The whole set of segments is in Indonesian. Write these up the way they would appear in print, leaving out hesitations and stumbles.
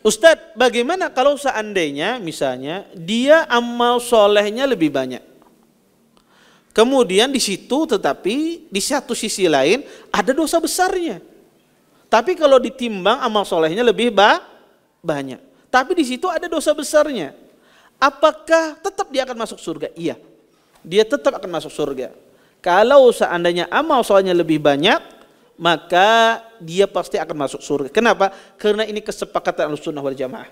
Ustadz, bagaimana kalau seandainya misalnya dia amal solehnya lebih banyak? Kemudian di situ tetapi di satu sisi lain ada dosa besarnya. Tapi kalau ditimbang amal solehnya lebih banyak. Tapi di situ ada dosa besarnya. Apakah tetap dia akan masuk surga? Iya, dia tetap akan masuk surga. Kalau seandainya amal solehnya lebih banyak, maka dia pasti akan masuk surga. Kenapa? Karena ini kesepakatan Ahlussunnah wal Jamaah.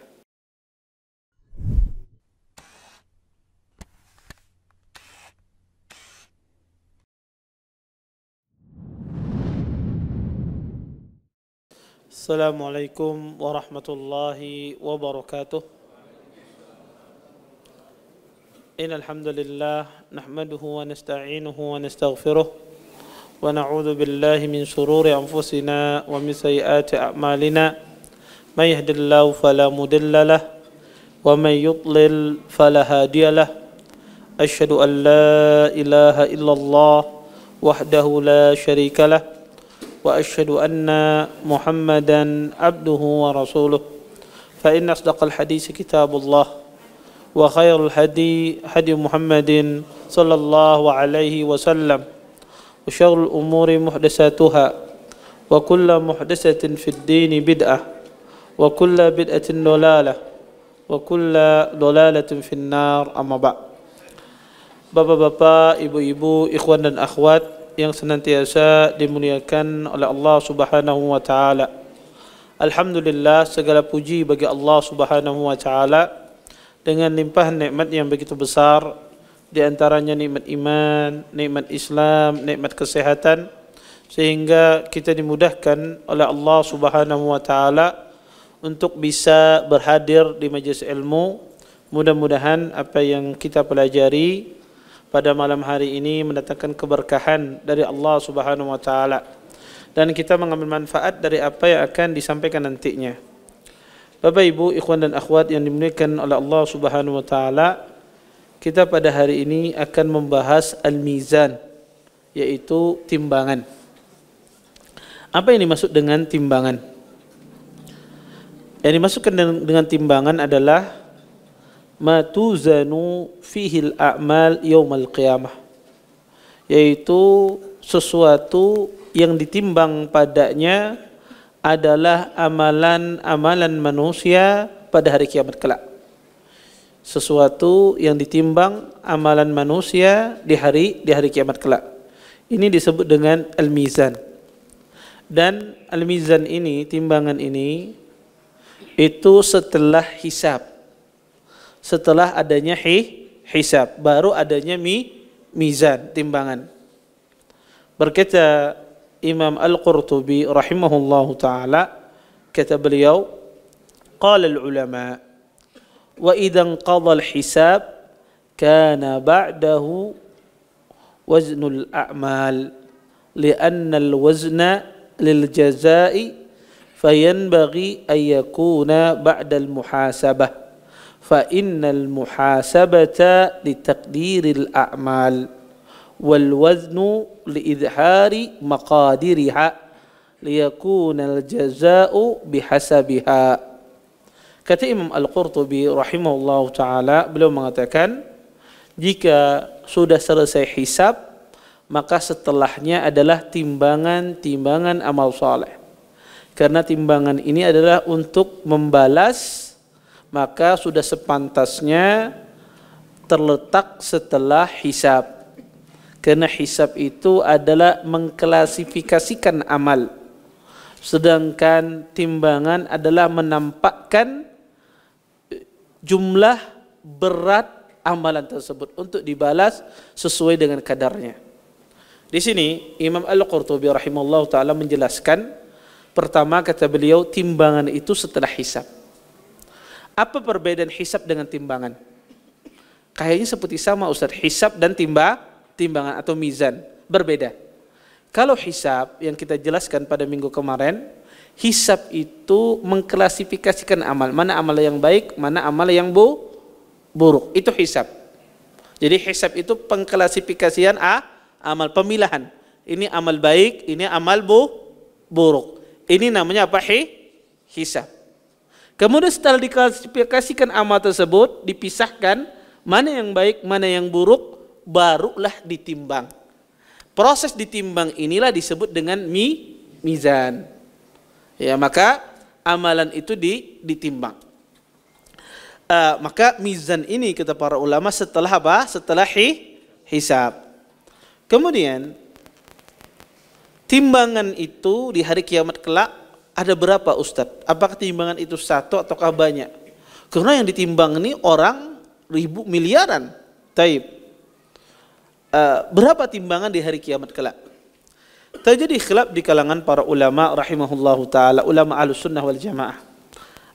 Assalamualaikum warahmatullahi wabarakatuh. Innal hamdalillah nahmaduhu wa nasta'inuhu wa nastaghfiruh wa na'udzu billahi min shururi anfusina wa min sayyiati a'malina. May yahdihillahu fala mudilla lahu wa may yudlil fala hadiya lahu. Asyhadu an la ilaha illallah wahdahu la syarika lahu wa asyhadu anna Muhammadan abduhu wa rasuluh. Fa inna asdaqal hadits kitabullah wa khairul hadi Muhammadin sallallahu alaihi wasallam wa syarrul umuri muhdatsatuha wa kullu muhdatsatin fid din bid'ah wa kullu bid'atin dalalah wa kullu dalalatin fin nar. Amma ba'd. Bapak-bapak, ibu-ibu, ikhwan dan akhwat yang senantiasa dimuliakan oleh Allah Subhanahu wa taala. Alhamdulillah, segala puji bagi Allah Subhanahu wa taala dengan limpahan nikmat yang begitu besar, di antaranya nikmat iman, nikmat Islam, nikmat kesehatan, sehingga kita dimudahkan oleh Allah Subhanahu wa taala untuk bisa berhadir di majelis ilmu. Mudah-mudahan apa yang kita pelajari pada malam hari ini mendatangkan keberkahan dari Allah Subhanahu wa taala dan kita mengambil manfaat dari apa yang akan disampaikan nantinya. Bapak, Ibu, ikhwan dan akhwat yang dimuliakan oleh Allah Subhanahu wa taala, kita pada hari ini akan membahas al-mizan, yaitu timbangan. Apa yang dimaksud dengan timbangan? Yang dimaksudkan dengan timbangan adalah ma tuzanu fihil a'mal yaumal qiyamah, yaitu sesuatu yang ditimbang padanya adalah amalan-amalan manusia pada hari kiamat kelak. Sesuatu yang ditimbang amalan manusia di hari kiamat kelak. Ini disebut dengan al-mizan. Dan al-mizan ini, timbangan ini, itu setelah hisab. Setelah adanya hisab, baru adanya mizan, timbangan. Berkata Imam Al-Qurtubi rahimahullahu ta'ala, kata beliau, qala al-ulama, wa idhan qadha al-hisab, kana ba'dahu waznul a'mal, lianna al-wazna lil-jazai, fayanbaghi an yakuna ba'da al-muhasabah. فإن المحاسبة لتقدير الأعمال والوزن لإظهار مقاديرها ليكون الجزاء بحسبها. Kata Imam Al-Qurtubi rahimahullah ta'ala, beliau mengatakan, jika sudah selesai hisab, maka setelahnya adalah timbangan amal saleh. Karena timbangan ini adalah untuk membalas, maka sudah sepantasnya terletak setelah hisab. Karena hisab itu adalah mengklasifikasikan amal, sedangkan timbangan adalah menampakkan jumlah berat amalan tersebut untuk dibalas sesuai dengan kadarnya. Di sini Imam Al-Qurtubi rahimahullah ta'ala menjelaskan, pertama kata beliau, timbangan itu setelah hisab. Apa perbedaan hisab dengan timbangan? Kayaknya seperti sama Ustaz, hisab dan timbangan atau mizan, berbeda. Kalau hisab yang kita jelaskan pada minggu kemarin, hisab itu mengklasifikasikan amal, mana amal yang baik, mana amal yang buruk. Itu hisab. Jadi hisab itu pengklasifikasian amal, pemilahan. Ini amal baik, ini amal buruk. Ini namanya apa? Hisab. Kemudian setelah diklasifikasikan amal tersebut, dipisahkan mana yang baik, mana yang buruk, barulah ditimbang. Proses ditimbang inilah disebut dengan mizan. Ya, maka amalan itu ditimbang. Maka mizan ini kata para ulama setelah apa? Setelah hisab. Kemudian timbangan itu di hari kiamat kelak ada berapa Ustadz? Apakah timbangan itu satu ataukah banyak? Karena yang ditimbang ini orang ribu miliaran. Taib. Berapa timbangan di hari kiamat kelak? Terjadi khilaf di kalangan para ulama rahimahullahu taala, ulama Ahlussunnah wal Jamaah.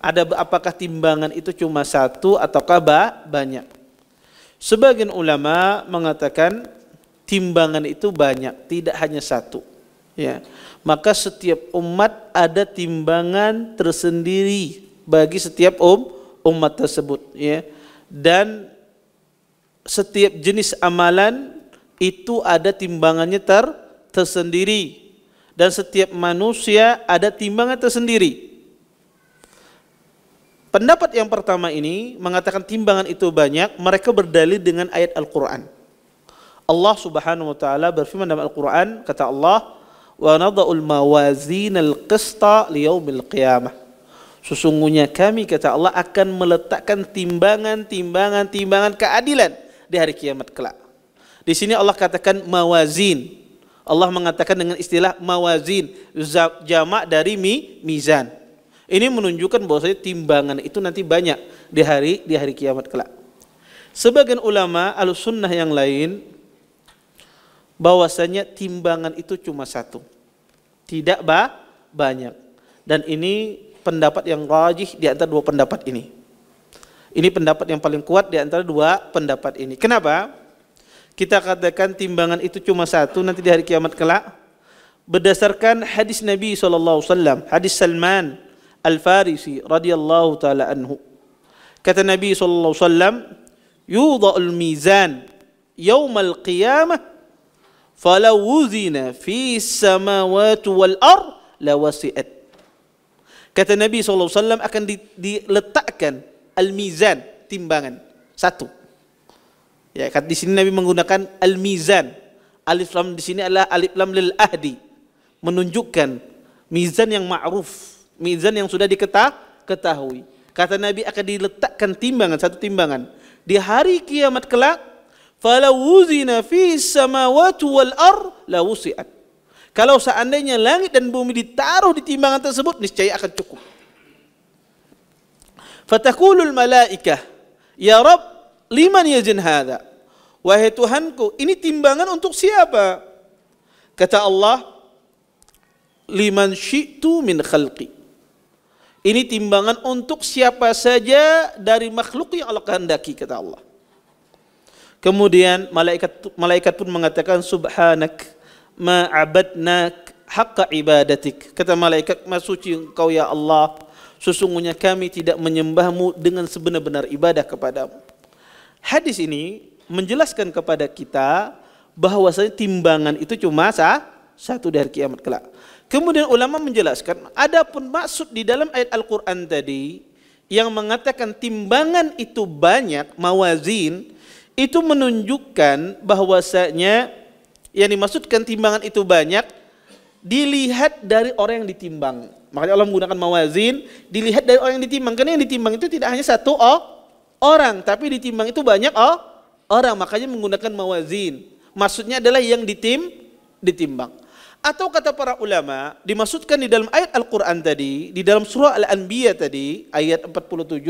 Ada apakah timbangan itu cuma satu ataukah banyak? Sebagian ulama mengatakan timbangan itu banyak, tidak hanya satu. Ya, maka setiap umat ada timbangan tersendiri bagi setiap umat tersebut. Ya, dan setiap jenis amalan itu ada timbangannya tersendiri, dan setiap manusia ada timbangan tersendiri. Pendapat yang pertama ini mengatakan timbangan itu banyak, mereka berdalil dengan ayat Al-Quran. Allah subhanahu wa ta'ala berfirman dalam Al-Quran, kata Allah, wa nada'ul mawazinal qista liyaumil qiyamah. Sesungguhnya kami, kata Allah, akan meletakkan timbangan keadilan di hari kiamat kelak. Di sini Allah katakan mawazin. Allah mengatakan dengan istilah mawazin, jamak dari mizan. Ini menunjukkan bahwasanya timbangan itu nanti banyak di hari kiamat kelak. Sebagian ulama Ahlussunnah yang lain bahwasanya timbangan itu cuma satu, tidak banyak. Dan ini pendapat yang rajih di antara dua pendapat ini. Ini pendapat yang paling kuat di antara dua pendapat ini. Kenapa kita katakan timbangan itu cuma satu nanti di hari kiamat kelak? Berdasarkan hadis Nabi SAW, hadis Salman Al-Farisi radhiyallahu taala anhu. Kata Nabi sallallahu alaihi wasallam, "Yudha'ul mizan yaumal qiyamah falau wuzina fi samawati wal ard lawasi'at." Kata Nabi sallallahu alaihi wasallam akan diletakkan al-mizan, timbangan satu. Ya, kata di sini Nabi menggunakan al-mizan. Alif lam di sini adalah alif lam lil ahdi, menunjukkan mizan yang ma'ruf, mizan yang sudah diketahui. Kata Nabi akan diletakkan timbangan, satu timbangan di hari kiamat kelak. Falau wuzina fi samawati wal ard la wusi'at. Kalau seandainya langit dan bumi ditaruh di timbangan tersebut, niscaya akan cukup. Fataqulul malaikah, ya Rabb, liman yazin hadza? Wahai Tuhanku, ini timbangan untuk siapa? Kata Allah, liman syi'tu min khalqi. Ini timbangan untuk siapa saja dari makhluk yang Allah kehendaki, kata Allah. Kemudian malaikat pun mengatakan, subhanak ma abadnak haqqa ibadatik. Kata malaikat, maha suci engkau ya Allah, sesungguhnya kami tidak menyembahmu dengan sebenar-benar ibadah kepadamu. Hadis ini menjelaskan kepada kita bahwasanya timbangan itu cuma satu dari kiamat kelak. Kemudian ulama menjelaskan, adapun maksud di dalam ayat Al-Quran tadi yang mengatakan timbangan itu banyak, mawazin, itu menunjukkan bahwasanya yang dimaksudkan timbangan itu banyak dilihat dari orang yang ditimbang. Makanya Allah menggunakan mawazin, dilihat dari orang yang ditimbang. Karena yang ditimbang itu tidak hanya satu orang, tapi ditimbang itu banyak orang. Makanya menggunakan mawazin. Maksudnya adalah yang ditimbang. Atau kata para ulama, dimaksudkan di dalam ayat Al-Quran tadi, di dalam surah Al-Anbiya tadi, ayat 47,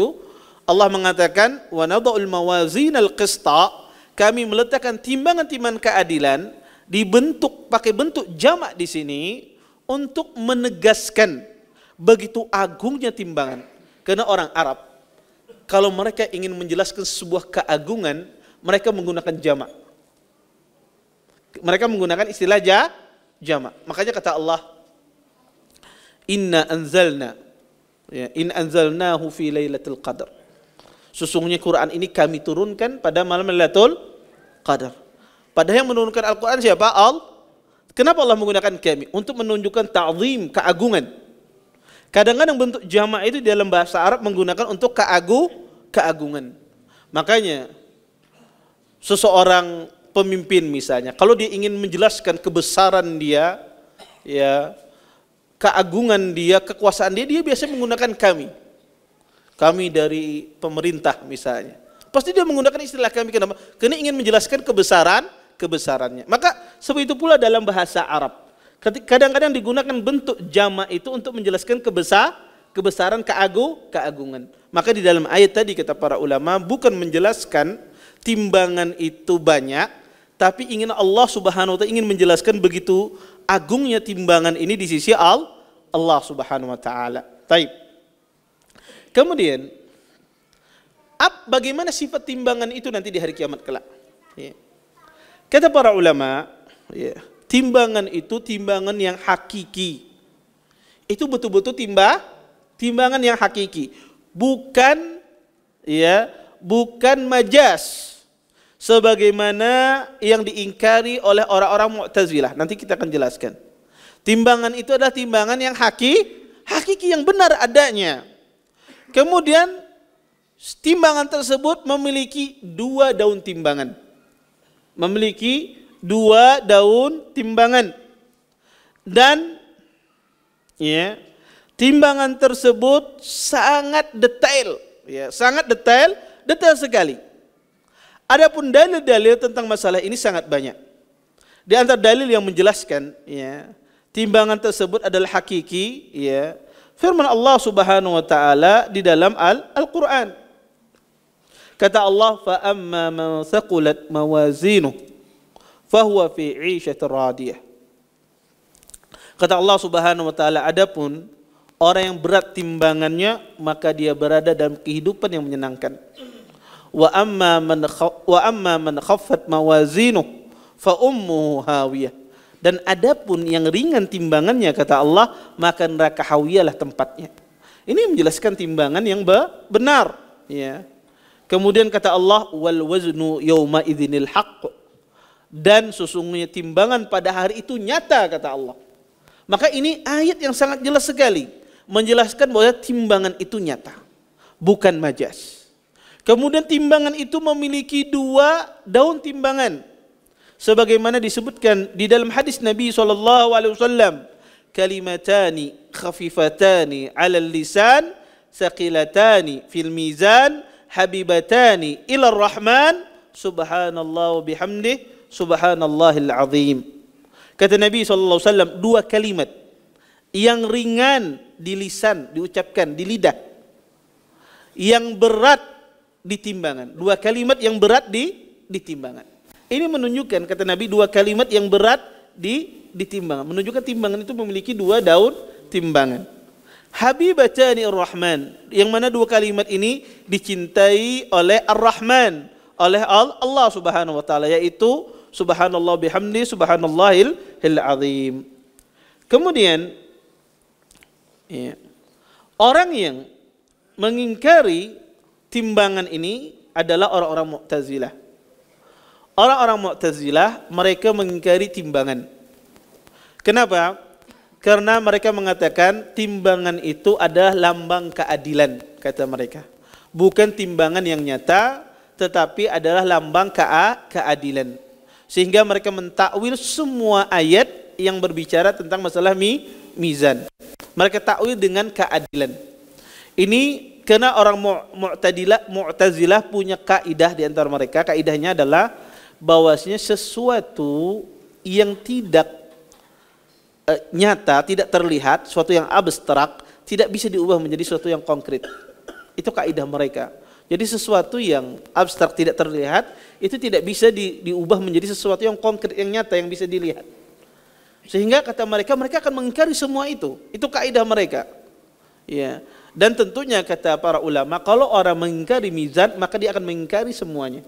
Allah mengatakan, wa nada'ul mawazinal qista, kami meletakkan timbangan-timbangan keadilan, pakai bentuk jamak di sini, untuk menegaskan begitu agungnya timbangan. Karena orang Arab, kalau mereka ingin menjelaskan sebuah keagungan, mereka menggunakan jamak. Mereka menggunakan istilah jamak. Makanya kata Allah, inna anzalna, ya, in anzalnahu fi lailatul qadar. Sesungguhnya Quran ini kami turunkan pada malam Lailatul Qadar. Padahal yang menurunkan Al-Quran siapa? Kenapa Allah menggunakan kami? Untuk menunjukkan ta'zim, keagungan. Kadang-kadang bentuk jamak itu dalam bahasa Arab menggunakan untuk keagungan. Makanya seseorang pemimpin misalnya, kalau dia ingin menjelaskan kebesaran dia, ya, keagungan dia, kekuasaan dia, dia biasanya menggunakan kami. Kami dari pemerintah misalnya. Pasti dia menggunakan istilah kami. Kenapa? Karena ingin menjelaskan kebesarannya. Maka seperti itu pula dalam bahasa Arab. Kadang-kadang digunakan bentuk jamak itu untuk menjelaskan kebesaran, keagungan. Maka di dalam ayat tadi kata para ulama bukan menjelaskan timbangan itu banyak, tapi ingin Allah Subhanahu wa taala ingin menjelaskan begitu agungnya timbangan ini di sisi Allah Subhanahu wa taala. Baik. Kemudian bagaimana sifat timbangan itu nanti di hari kiamat kelak? Ya. Kata para ulama, ya, timbangan itu timbangan yang hakiki. Itu betul-betul timbangan yang hakiki, bukan majas sebagaimana yang diingkari oleh orang-orang Mu'tazilah. Nanti kita akan jelaskan. Timbangan itu adalah timbangan yang hakiki yang benar adanya. Kemudian timbangan tersebut memiliki dua daun timbangan. Dan ya, timbangan tersebut sangat detail, ya, detail sekali. Adapun dalil-dalil tentang masalah ini sangat banyak. Di antara dalil yang menjelaskan, ya, timbangan tersebut adalah hakiki, ya, firman Allah Subhanahu wa taala di dalam Al-Qur'an. Kata Allah, fa amma man thaqulat mawazinuh fahuwa fi 'ishatir radiyah. Kata Allah Subhanahu wa taala, adapun orang yang berat timbangannya maka dia berada dalam kehidupan yang menyenangkan. Wa amma man khaffat mawazinuh fa ummuhu hawiyah. Dan adapun yang ringan timbangannya kata Allah, maka neraka hawiyalah tempatnya. Ini menjelaskan timbangan yang benar, ya. Kemudian kata Allah, wal waznu yauma idzinil haqq. Dan sesungguhnya timbangan pada hari itu nyata kata Allah. Maka ini ayat yang sangat jelas sekali menjelaskan bahwa timbangan itu nyata, bukan majas. Kemudian timbangan itu memiliki dua daun timbangan. Sebagaimana disebutkan di dalam hadis Nabi SAW, kalimatani khafifatani 'alal lisan, saqilatani fil mizan, habibatani ila rahman, subhanallah wa bihamdih, subhanallahil azim. Kata Nabi SAW, dua kalimat yang ringan di lisan, diucapkan di lidah, yang berat di timbangan. Dua kalimat yang berat di timbangan. Ini menunjukkan, kata Nabi, dua kalimat yang berat di timbangan. Menunjukkan timbangan itu memiliki dua daun timbangan. Habibatani ar-Rahman, yang mana dua kalimat ini dicintai oleh Ar-Rahman, oleh Allah Subhanahu wa taala, yaitu subhanallah bihamdi, subhanallahil azim. Kemudian ya, orang yang mengingkari timbangan ini adalah orang-orang Mu'tazilah. Orang-orang Mu'tazilah mereka mengingkari timbangan. Kenapa? Karena mereka mengatakan timbangan itu adalah lambang keadilan, kata mereka. Bukan timbangan yang nyata, tetapi adalah lambang keadilan. Sehingga mereka mentakwil semua ayat yang berbicara tentang masalah mizan. Mereka takwil dengan keadilan. Ini karena orang Mu'tazilah punya kaidah di antara mereka. Kaidahnya adalah bahwasanya sesuatu yang tidak nyata, tidak terlihat, sesuatu yang abstrak, tidak bisa diubah menjadi sesuatu yang konkret. Itu kaidah mereka. Jadi sesuatu yang abstrak tidak terlihat itu tidak bisa diubah menjadi sesuatu yang konkret, yang nyata, yang bisa dilihat. Sehingga kata mereka akan mengingkari semua itu. Itu kaidah mereka. Ya. Dan tentunya kata para ulama, kalau orang mengingkari mizan, maka dia akan mengingkari semuanya.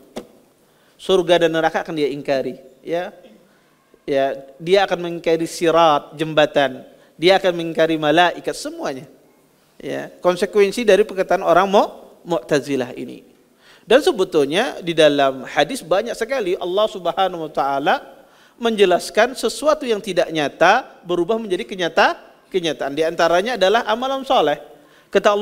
Surga dan neraka akan dia ingkari, ya. Ya, dia akan mengingkari sirat, jembatan. Dia akan mengingkari malaikat, semuanya. Ya, konsekuensi dari perkataan orang Mu'tazilah ini. Dan sebetulnya di dalam hadis banyak sekali Allah Subhanahu wa taala menjelaskan sesuatu yang tidak nyata berubah menjadi kenyataan. Di antaranya adalah amalan soleh. Kata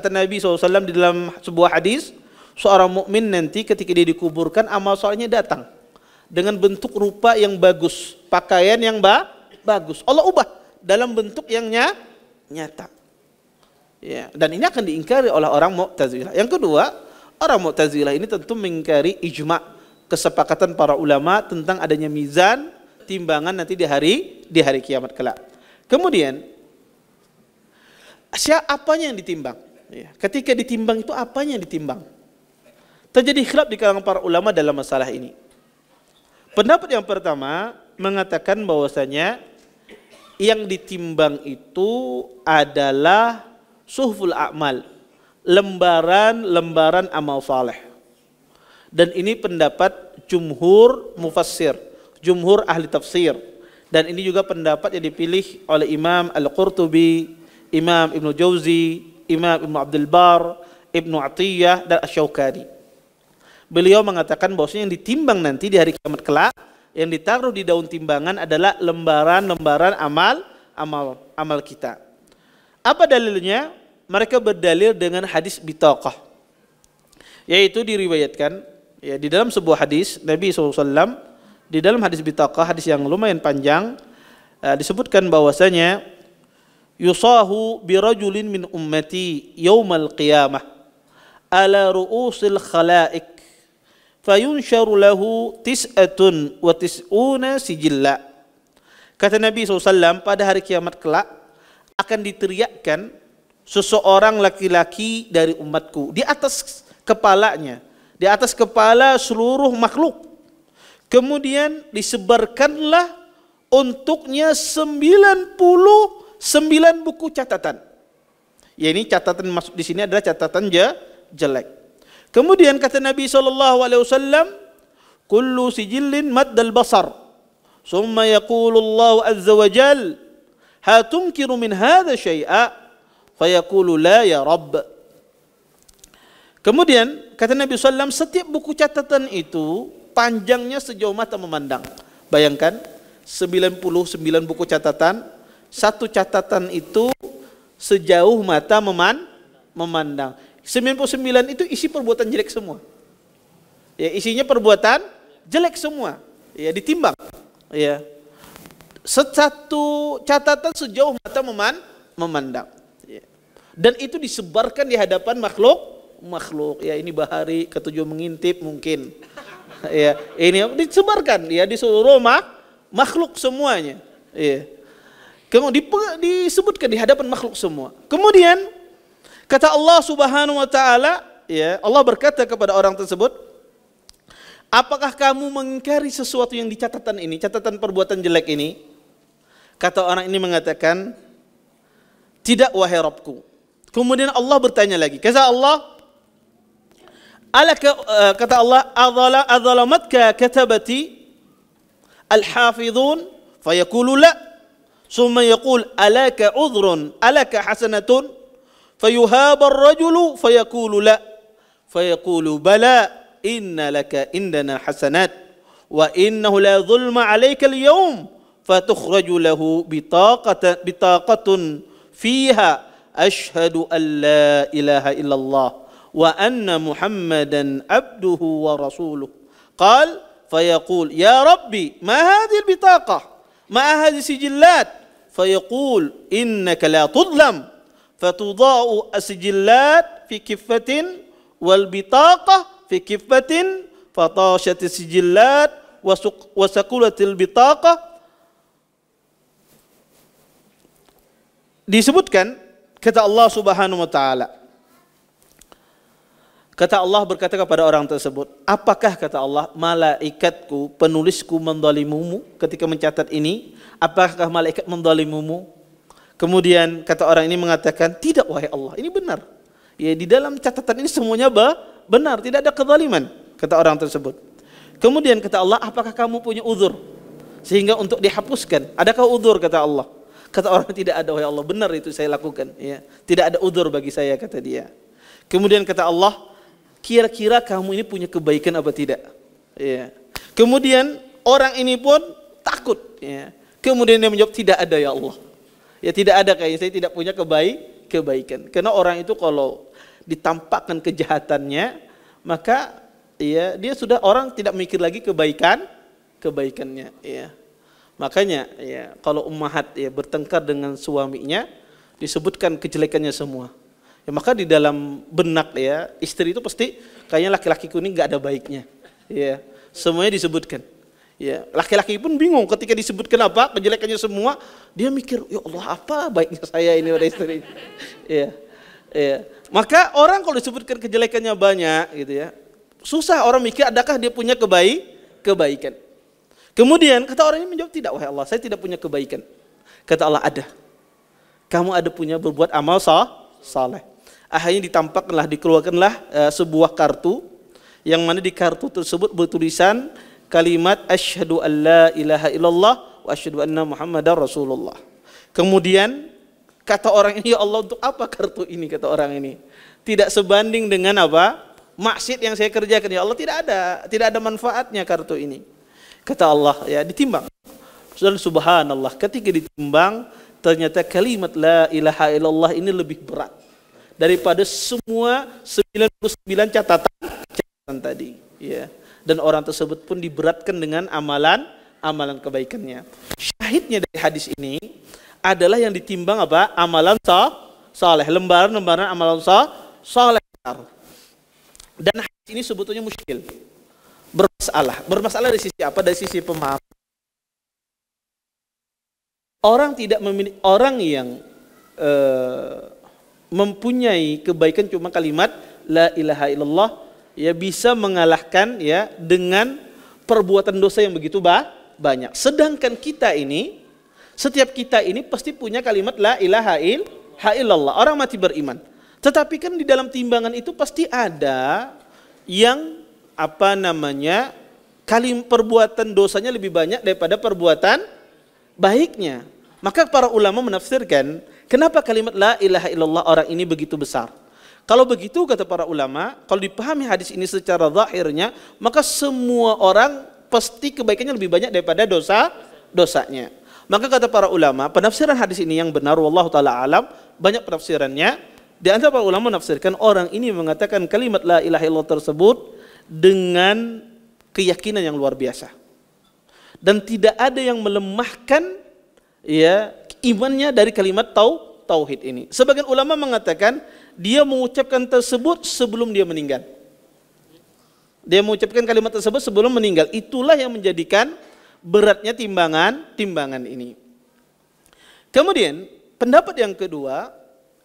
Nabi SAW di dalam sebuah hadis, seorang mukmin nanti ketika dia dikuburkan amal solehnya datang dengan bentuk rupa yang bagus, pakaian yang bagus. Allah ubah dalam bentuk yang nyata. Ya, dan ini akan diingkari oleh orang Mu'tazilah. Yang kedua, orang Mu'tazilah ini tentu mengingkari ijma', kesepakatan para ulama tentang adanya mizan, timbangan nanti di hari kiamat kelak. Kemudian apanya yang ditimbang? Ya, ketika ditimbang itu apanya yang ditimbang? Terjadi khilaf di kalangan para ulama dalam masalah ini. Pendapat yang pertama mengatakan bahwasanya yang ditimbang itu adalah suhful a'mal, lembaran-lembaran amal saleh. Dan ini pendapat jumhur mufassir, jumhur ahli tafsir. Dan ini juga pendapat yang dipilih oleh Imam Al-Qurtubi, Imam Ibnu Jauzi, Imam Ibnu Abdul Bar, Ibnu Atiyah, dan Asy-Syaukani. Beliau mengatakan bahwasanya yang ditimbang nanti di hari kiamat kelak, yang ditaruh di daun timbangan adalah lembaran-lembaran amal kita. Apa dalilnya? Mereka berdalil dengan hadis bitaqah, yaitu diriwayatkan ya, di dalam sebuah hadis Nabi SAW, di dalam hadis bitaqah, hadis yang lumayan panjang, disebutkan bahwasanya yusahu birajulin min ummati yaumal qiyamah ala ru'usil khalaik fayunsharu lahu tis'atun wa tis'una sijilla. Kata Nabi SAW, pada hari kiamat kelak akan diteriakkan seseorang laki-laki dari umatku di atas kepalanya, di atas kepala seluruh makhluk. Kemudian disebarkanlah untuknya 99 buku catatan. Ya, ini catatan masuk di sini adalah catatan jelek. Kemudian kata Nabi SAW, kullu sijillin maddal basar, summa yaqulu Allah azza wa jal, hatunkiru min hadha syai'a, fayaqulu la ya Rabb. Kemudian kata Nabi SAW, setiap buku catatan itu panjangnya sejauh mata memandang. Bayangkan 99 buku catatan, satu catatan itu sejauh mata memandang. 99 itu isi perbuatan jelek semua. Ya, isinya perbuatan jelek semua. Ya, ditimbang. Ya. Satu catatan sejauh mata memandang. Ya. Dan itu disebarkan di hadapan makhluk. Ya, ini bahari ketujuh mengintip mungkin. Ya, ini disebarkan ya di seluruh makhluk semuanya. Ya. Kemudian disebutkan di hadapan makhluk semua. Kemudian kata Allah Subhanahu wa taala, ya, Allah berkata kepada orang tersebut, apakah kamu mengingkari sesuatu yang di catatan ini, catatan perbuatan jelek ini? Kata orang ini mengatakan, tidak wahai Rabbku. Kemudian Allah bertanya lagi. Kata Allah, kata Allah, adzalamatka katabati al-hafidhun? Fayaqulu la. Summa yaqul alaka udhrun, alaka hasanatun? فيهاب الرجل فيقول لا فيقول بلى إن لك عندنا حسنات وإنه لا ظلم عليك اليوم فتخرج له بطاقة فيها أشهد أن لا إله إلا الله وأن محمدا عبده ورسوله قال فيقول يا ربي ما هذه البطاقة ما هذه السجلات فيقول إنك لا تظلم فتضاء السجلات في كفة والبطاقة في كفة فطاشت السجلات وسقلت البطاقة. Disebutkan kata Allah Subhanahu wa taala, kata Allah berkata kepada orang tersebut, apakah kata Allah malaikatku penulisku mendolimumu ketika mencatat ini? Apakah malaikat mendolimumu? Kemudian kata orang ini mengatakan, tidak wahai Allah, ini benar. Ya, di dalam catatan ini semuanya benar, tidak ada kezaliman, kata orang tersebut. Kemudian kata Allah, apakah kamu punya uzur sehingga untuk dihapuskan? Adakah uzur kata Allah? Kata orang, tidak ada wahai Allah, benar itu saya lakukan. Ya, tidak ada uzur bagi saya kata dia. Kemudian kata Allah, kira-kira kamu ini punya kebaikan apa tidak? Ya. Kemudian orang ini pun takut. Ya. Kemudian dia menjawab, tidak ada ya Allah. Ya tidak ada kayaknya, saya tidak punya kebaikan. Karena orang itu kalau ditampakkan kejahatannya, maka ya dia sudah orang tidak mikir lagi kebaikannya. Ya. Makanya ya kalau ummahat ya bertengkar dengan suaminya disebutkan kejelekannya semua. Ya, maka di dalam benak ya istri itu pasti kayaknya laki-lakiku ini nggak ada baiknya. Ya, semuanya disebutkan. Ya, laki-laki pun bingung ketika disebutkan apa kejelekannya semua, dia mikir, ya Allah apa baiknya saya ini pada istri. Ya, ya. Maka orang kalau disebutkan kejelekannya banyak, gitu ya, susah orang mikir adakah dia punya kebaikan. Kemudian kata orang ini menjawab, tidak wahai Allah, saya tidak punya kebaikan. Kata Allah, ada. Kamu ada punya berbuat amal saleh. Akhirnya ditampakkanlah, dikeluarkanlah sebuah kartu, yang mana di kartu tersebut bertulisan kalimat asyhadu an la ilaha illallah wa asyhadu anna muhammadar rasulullah. Kemudian kata orang ini, ya Allah untuk apa kartu ini, kata orang ini. Tidak sebanding dengan apa? Maksiat yang saya kerjakan, ya Allah tidak ada manfaatnya kartu ini. Kata Allah, ya ditimbang. Subhanallah, ketika ditimbang ternyata kalimat la ilaha illallah ini lebih berat daripada semua 99 catatan tadi, ya. Dan orang tersebut pun diberatkan dengan amalan kebaikannya. Syahidnya dari hadis ini adalah yang ditimbang apa? Amalan saleh, lembaran-lembaran amalan saleh. Dan hadis ini sebetulnya muskil, bermasalah dari sisi apa? Dari sisi pemahaman. Orang yang mempunyai kebaikan cuma kalimat la ilaha illallah, ya bisa mengalahkan ya dengan perbuatan dosa yang begitu banyak. Sedangkan kita ini, setiap kita ini pasti punya kalimat la ilaha illallah. Orang mati beriman. Tetapi kan di dalam timbangan itu pasti ada yang perbuatan dosanya lebih banyak daripada perbuatan baiknya. Maka para ulama menafsirkan kenapa kalimat la ilaha illallah orang ini begitu besar. Kalau begitu kata para ulama, kalau dipahami hadis ini secara zahirnya, maka semua orang pasti kebaikannya lebih banyak daripada dosanya. Maka kata para ulama, penafsiran hadis ini yang benar, wallahu taala alam, banyak penafsirannya. Di antara para ulama menafsirkan orang ini mengatakan kalimat la ilaha illallah tersebut dengan keyakinan yang luar biasa. Dan tidak ada yang melemahkan ya imannya dari kalimat tauhid ini. Sebagian ulama mengatakan dia mengucapkan tersebut sebelum dia meninggal. Dia mengucapkan kalimat tersebut sebelum meninggal. Itulah yang menjadikan beratnya timbangan ini. Kemudian pendapat yang kedua,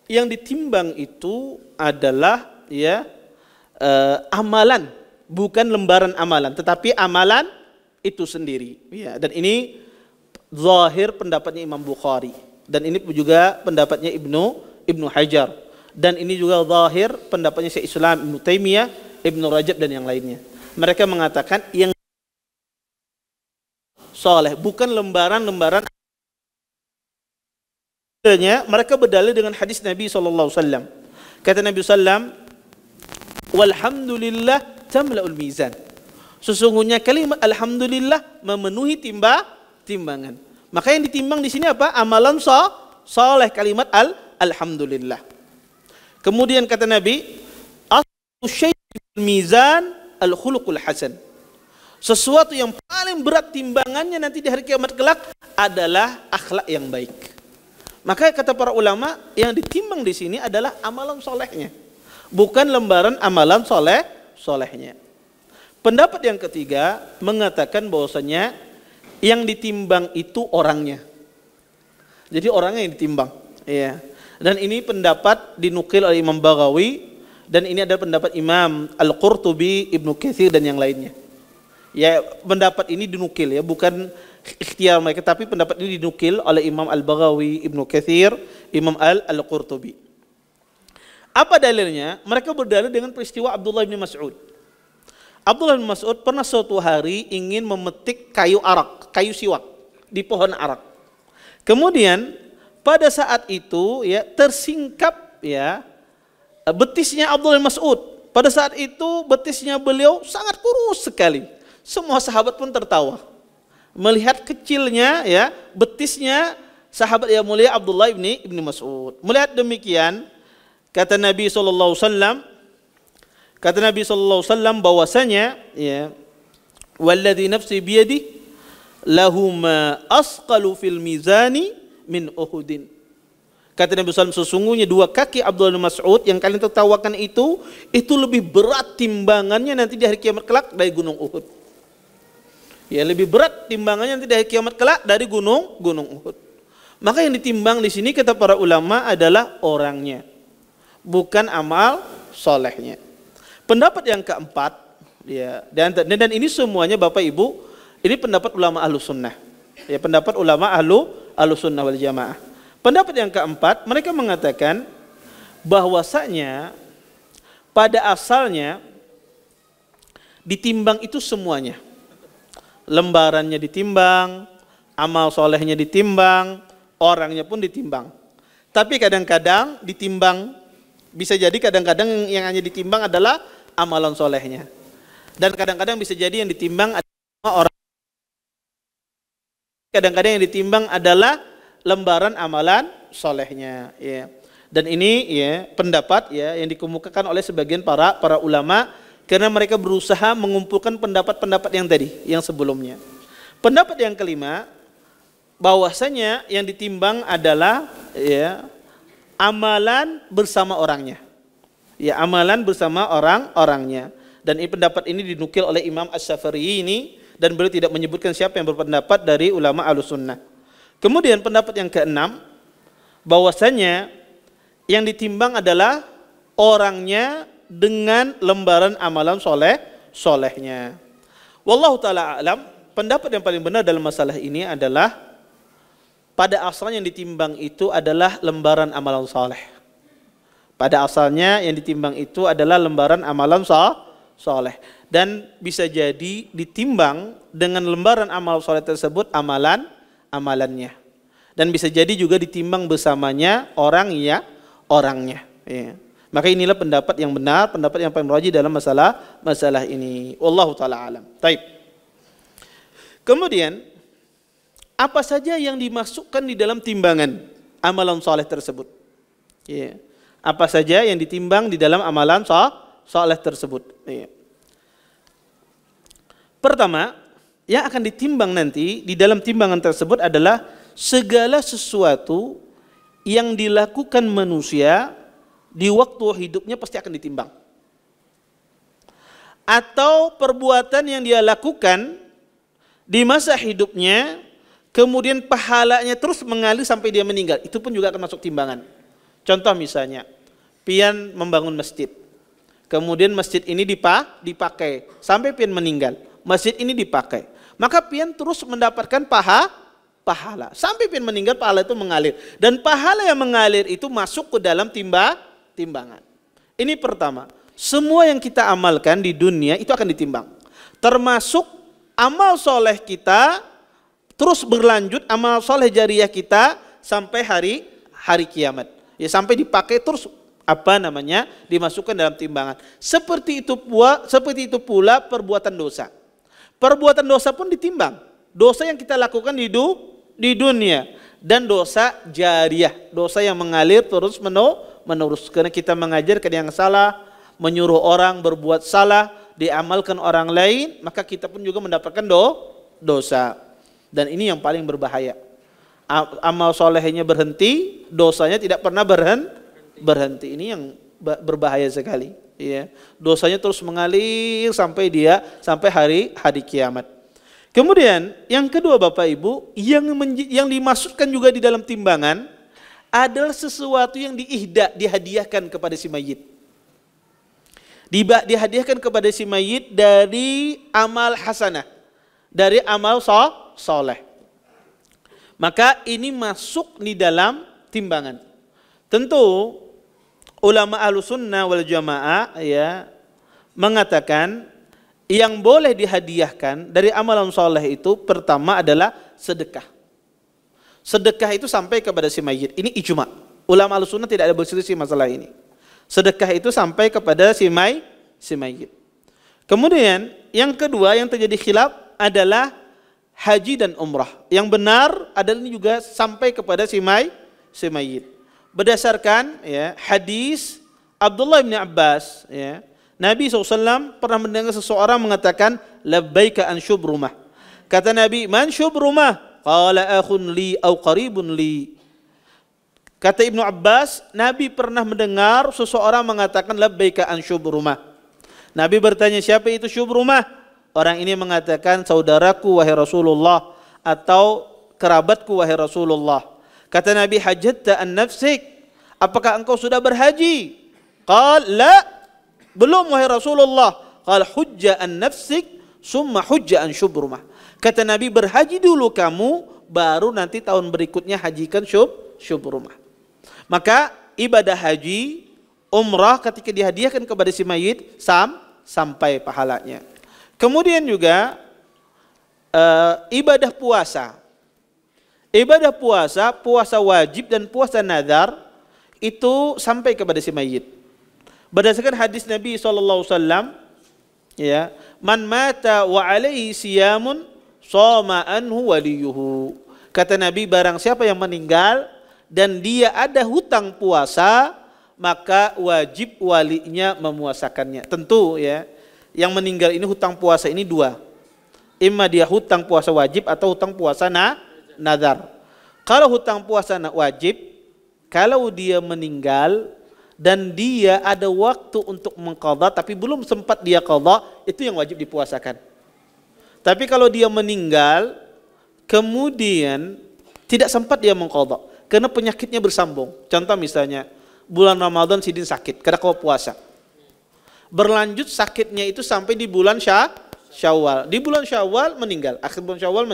yang ditimbang itu adalah ya amalan, bukan lembaran amalan, tetapi amalan itu sendiri. Ya, dan ini zahir pendapatnya Imam Bukhari, dan ini juga pendapatnya Ibnu Hajar. Dan ini juga zahir pendapatnya Syekh Islam Ibnu Taimiyah, Ibnu Rajab dan yang lainnya. Mereka mengatakan yang saleh bukan lembaran-lembaran. Mereka berdalil dengan hadis Nabi SAW. Kata Nabi SAW, walhamdulillah tamla'ul mizan. Sesungguhnya kalimat alhamdulillah memenuhi timbangan. Maka yang ditimbang di sini apa? Amalan saleh, kalimat alhamdulillah. Kemudian kata Nabi, aslu syai'il mizan al-khuluqul hasan. Sesuatu yang paling berat timbangannya nanti di hari kiamat kelak adalah akhlak yang baik. Maka kata para ulama, yang ditimbang di sini adalah amalan solehnya, bukan lembaran amalan solehnya. Pendapat yang ketiga mengatakan bahwasanya yang ditimbang itu orangnya. Jadi orangnya yang ditimbang. Ya. Dan ini pendapat dinukil oleh Imam Baghawi, dan ini adalah pendapat Imam Al-Qurtubi, Ibnu Katsir dan yang lainnya. Ya, pendapat ini dinukil ya, bukan ikhtiar mereka, tapi pendapat ini dinukil oleh Imam Al-Baghawi, Ibnu Katsir, Imam Al-Qurtubi. Apa dalilnya? Mereka berdalil dengan peristiwa Abdullah bin Mas'ud. Abdullah bin Mas'ud pernah suatu hari ingin memetik kayu siwak di pohon arak. Kemudian pada saat itu ya tersingkap ya betisnya Abdullah bin Mas'ud. Pada saat itu betisnya beliau sangat kurus sekali. Semua sahabat pun tertawa melihat kecilnya ya betisnya sahabat yang mulia Abdullah ibni Mas'ud. Melihat demikian, kata Nabi sallallahu alaihi wasallam bahwasanya ya, walladzi nafsi biyadi lahuma asqalu fil mizani min Uhudin. Kata Nabi SAW, sesungguhnya dua kaki Abdullah bin Mas'ud yang kalian tertawakan itu lebih berat timbangannya nanti di hari kiamat kelak dari gunung Uhud. Ya, lebih berat timbangannya nanti di hari kiamat kelak dari gunung Uhud. Maka yang ditimbang di sini kata para ulama adalah orangnya, bukan amal solehnya. Pendapat yang keempat, ya, dan ini semuanya Bapak Ibu, ini pendapat ulama ahlu sunnah. Ya, pendapat ulama ahlu sunnah wal jamaah. Pendapat yang keempat, mereka mengatakan bahwasanya pada asalnya ditimbang itu semuanya. Lembarannya ditimbang, amal solehnya ditimbang, orangnya pun ditimbang. Tapi kadang-kadang ditimbang, bisa jadi kadang-kadang yang hanya ditimbang adalah amalan solehnya. Dan kadang-kadang bisa jadi yang ditimbang adalah orang. Kadang-kadang yang ditimbang adalah lembaran amalan solehnya, ya. Dan ini ya pendapat ya yang dikemukakan oleh sebagian para ulama karena mereka berusaha mengumpulkan pendapat-pendapat yang tadi, yang sebelumnya. Pendapat yang kelima, bahwasanya yang ditimbang adalah ya amalan bersama orangnya. Ya, amalan bersama orangnya. Dan ini pendapat ini dinukil oleh Imam Asy-Syafi'i ini, dan beliau tidak menyebutkan siapa yang berpendapat dari ulama Ahlussunnah. Kemudian pendapat yang keenam, bahwasanya yang ditimbang adalah orangnya dengan lembaran amalan solehnya. Wallahu ta'ala a'lam, pendapat yang paling benar dalam masalah ini adalah pada asalnya yang ditimbang itu adalah lembaran amalan soleh. Pada asalnya yang ditimbang itu adalah lembaran amalan soleh. Dan bisa jadi ditimbang dengan lembaran amal soleh tersebut amalannya. Dan bisa jadi juga ditimbang bersamanya orangnya. Ya. Maka inilah pendapat yang benar, pendapat yang paling rajih dalam masalah ini. Wallahu ta'ala alam. Taib. Kemudian, apa saja yang dimasukkan di dalam timbangan amalan soleh tersebut? Ya. Apa saja yang ditimbang di dalam amalan soleh tersebut? Ya. Pertama, yang akan ditimbang nanti di dalam timbangan tersebut adalah segala sesuatu yang dilakukan manusia di waktu hidupnya pasti akan ditimbang. Atau perbuatan yang dia lakukan di masa hidupnya, kemudian pahalanya terus mengalir sampai dia meninggal, itu pun juga akan masuk timbangan. Contoh misalnya, pian membangun masjid, kemudian masjid ini dipakai sampai pian meninggal. Masjid ini dipakai, maka pian terus mendapatkan pahala sampai pian meninggal, pahala itu mengalir, dan pahala yang mengalir itu masuk ke dalam timbangan. Ini pertama, semua yang kita amalkan di dunia itu akan ditimbang, termasuk amal soleh kita terus berlanjut, amal soleh jariah kita sampai hari kiamat, ya, sampai dipakai terus dimasukkan dalam timbangan. Seperti itu pula perbuatan dosa. Perbuatan dosa pun ditimbang. Dosa yang kita lakukan di dunia dan dosa jariah, dosa yang mengalir terus menerus karena kita mengajarkan yang salah, menyuruh orang berbuat salah, diamalkan orang lain, maka kita pun juga mendapatkan dosa. Dan ini yang paling berbahaya. Amal solehnya berhenti, dosanya tidak pernah berhenti. Ini yang berbahaya sekali. Ya, dosanya terus mengalir sampai hari kiamat. Kemudian yang kedua Bapak Ibu, yang dimasukkan juga di dalam timbangan adalah sesuatu yang dihadiahkan kepada si mayit. Dihadiahkan kepada si mayit dari amal hasanah, dari amal soleh. Maka ini masuk di dalam timbangan. Tentu ulama Ahlussunnah wal Jamaah ya mengatakan yang boleh dihadiahkan dari amalan soleh itu pertama adalah sedekah. Sedekah itu sampai kepada si mayit. Ini ijma. Ulama Ahlussunnah tidak ada berselisih masalah ini. Sedekah itu sampai kepada si mayit. Kemudian yang kedua yang terjadi khilaf adalah haji dan umrah. Yang benar adalah ini juga sampai kepada si mayit. Berdasarkan ya hadis Abdullah bin Abbas, ya, Nabi SAW pernah mendengar seseorang mengatakan labbaika an syubrumah. Kata Nabi, man syubrumah? Qala akhun li au qaribun li. Kata Ibnu Abbas, Nabi pernah mendengar seseorang mengatakan labbaika an syubrumah. Nabi bertanya, siapa itu syubrumah? Orang ini mengatakan, saudaraku wahai Rasulullah, atau kerabatku wahai Rasulullah. Kata Nabi, hajjatta an nafsik, apakah engkau sudah berhaji? Qal la, belum wahai Rasulullah. Qal hujja an nafsik summa hujja an syubrumah. Kata Nabi, berhaji dulu kamu, baru nanti tahun berikutnya hajikan syubrumah. Maka ibadah haji, umrah ketika dihadiahkan kepada si mayit sampai pahalanya. Kemudian juga ibadah puasa. Ibadah puasa, puasa wajib dan puasa nazar itu sampai kepada si mayit. Berdasarkan hadis Nabi SAW, ya, man mata wa alaihi siyamun shoma anhu waliyuhu. Kata Nabi, barang siapa yang meninggal dan dia ada hutang puasa, maka wajib walinya memuasakannya. Tentu ya, yang meninggal ini hutang puasa ini dua. Imma dia hutang puasa wajib atau hutang puasa nazar. Kalau hutang puasa wajib, kalau dia meninggal dan dia ada waktu untuk mengqadha tapi belum sempat dia qadha, itu yang wajib dipuasakan. Tapi kalau dia meninggal kemudian tidak sempat dia mengqadha karena penyakitnya bersambung. Contoh misalnya bulan Ramadan sidin sakit, kada kau puasa. Berlanjut sakitnya itu sampai di bulan Syawal. Di bulan Syawal meninggal, akhir bulan Syawal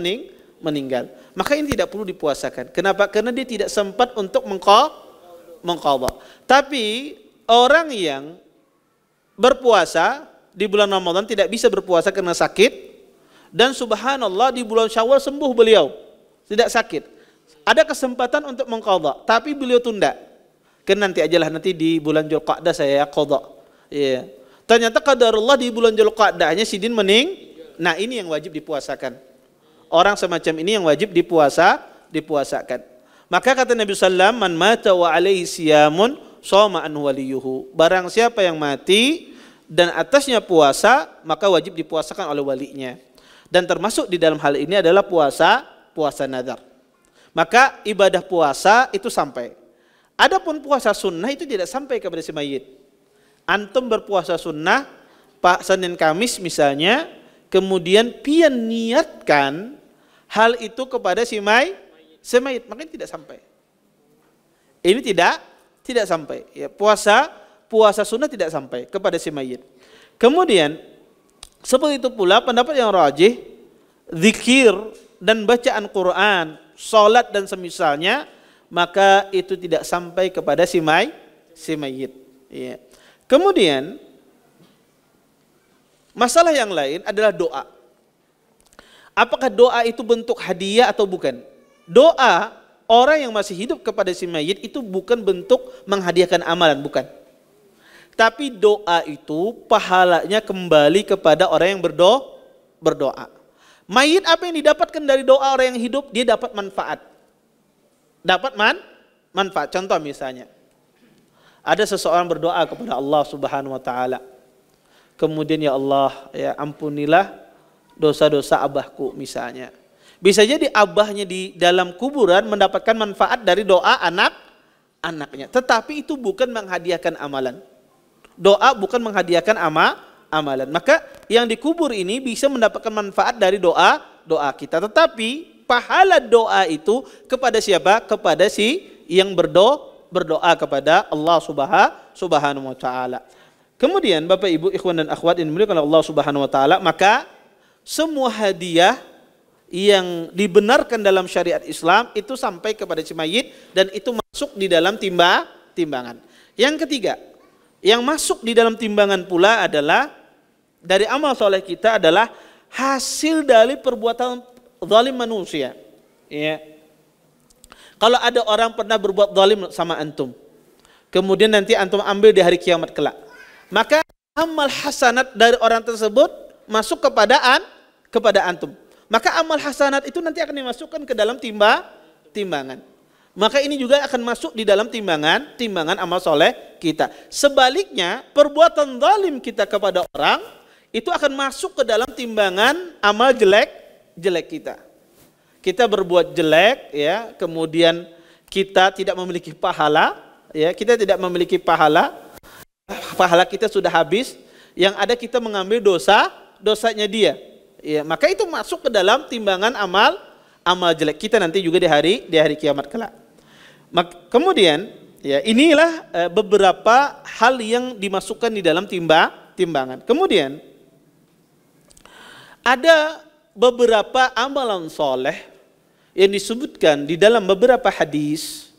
meninggal. Maka ini tidak perlu dipuasakan. Kenapa? Karena dia tidak sempat untuk mengqadha. Tapi orang yang berpuasa di bulan Ramadan tidak bisa berpuasa karena sakit, dan subhanallah di bulan Syawal sembuh beliau, tidak sakit. Ada kesempatan untuk mengqadha, tapi beliau tunda. Kan nanti ajalah, nanti di bulan Dzulqa'dah saya qadha. Iya. Ternyata qadarullah di bulan Dzulqa'dahnya sidin Nah, ini yang wajib dipuasakan. Orang semacam ini yang wajib dipuasakan. Maka kata Nabi SAW, man mata wa alaihi siyamun shoma anhu waliyuhu. Barang siapa yang mati dan atasnya puasa, maka wajib dipuasakan oleh walinya. Dan termasuk di dalam hal ini adalah puasa nazar. Maka ibadah puasa itu sampai. Adapun puasa sunnah itu tidak sampai kepada si mayit. Antum berpuasa sunnah, Pak Senin Kamis misalnya, kemudian pian niatkan hal itu kepada si mayit, makanya tidak sampai. Ini tidak sampai. Ya, puasa sunnah tidak sampai kepada si mayit. Kemudian seperti itu pula pendapat yang rajih, zikir dan bacaan Quran, salat dan semisalnya, maka itu tidak sampai kepada si mayit. Ya. Kemudian masalah yang lain adalah doa. Apakah doa itu bentuk hadiah atau bukan? Doa orang yang masih hidup kepada si mayit itu bukan bentuk menghadiahkan amalan, bukan. Tapi doa itu pahalanya kembali kepada orang yang berdoa. Mayit apa yang didapatkan dari doa orang yang hidup? Dia dapat manfaat. Manfaat. Contoh misalnya, ada seseorang berdoa kepada Allah Subhanahu wa taala. Kemudian, ya Allah, ya ampunilah dosa-dosa abahku misalnya. Bisa jadi abahnya di dalam kuburan mendapatkan manfaat dari doa anaknya. Tetapi itu bukan menghadiahkan amalan. Doa bukan menghadiahkan amalan. Maka yang dikubur ini bisa mendapatkan manfaat dari doa kita. Tetapi pahala doa itu kepada siapa? Kepada si yang berdoa kepada Allah Subhanahu wa taala. Kemudian Bapak Ibu ikhwan dan akhwat yang dimuliakan Allah Subhanahu wa taala, maka semua hadiah yang dibenarkan dalam syariat Islam itu sampai kepada si mayit dan itu masuk di dalam timbangan. Yang ketiga, yang masuk di dalam timbangan pula adalah dari amal soleh kita adalah hasil dari perbuatan zalim manusia. Ya. Kalau ada orang pernah berbuat zalim sama antum, kemudian nanti antum ambil di hari kiamat kelak, maka amal hasanat dari orang tersebut masuk kepada antum. Maka amal hasanat itu nanti akan dimasukkan ke dalam timbangan. Maka ini juga akan masuk di dalam timbangan amal soleh kita. Sebaliknya, perbuatan zalim kita kepada orang itu akan masuk ke dalam timbangan amal jelek kita. Kita berbuat jelek, ya, kemudian kita tidak memiliki pahala, ya, kita tidak memiliki pahala kita sudah habis. Yang ada kita mengambil dosanya dia. Ya, maka itu masuk ke dalam timbangan amal jelek kita nanti juga di hari kiamat kelak. Kemudian, ya, inilah beberapa hal yang dimasukkan di dalam timbangan. Kemudian ada beberapa amalan soleh yang disebutkan di dalam beberapa hadis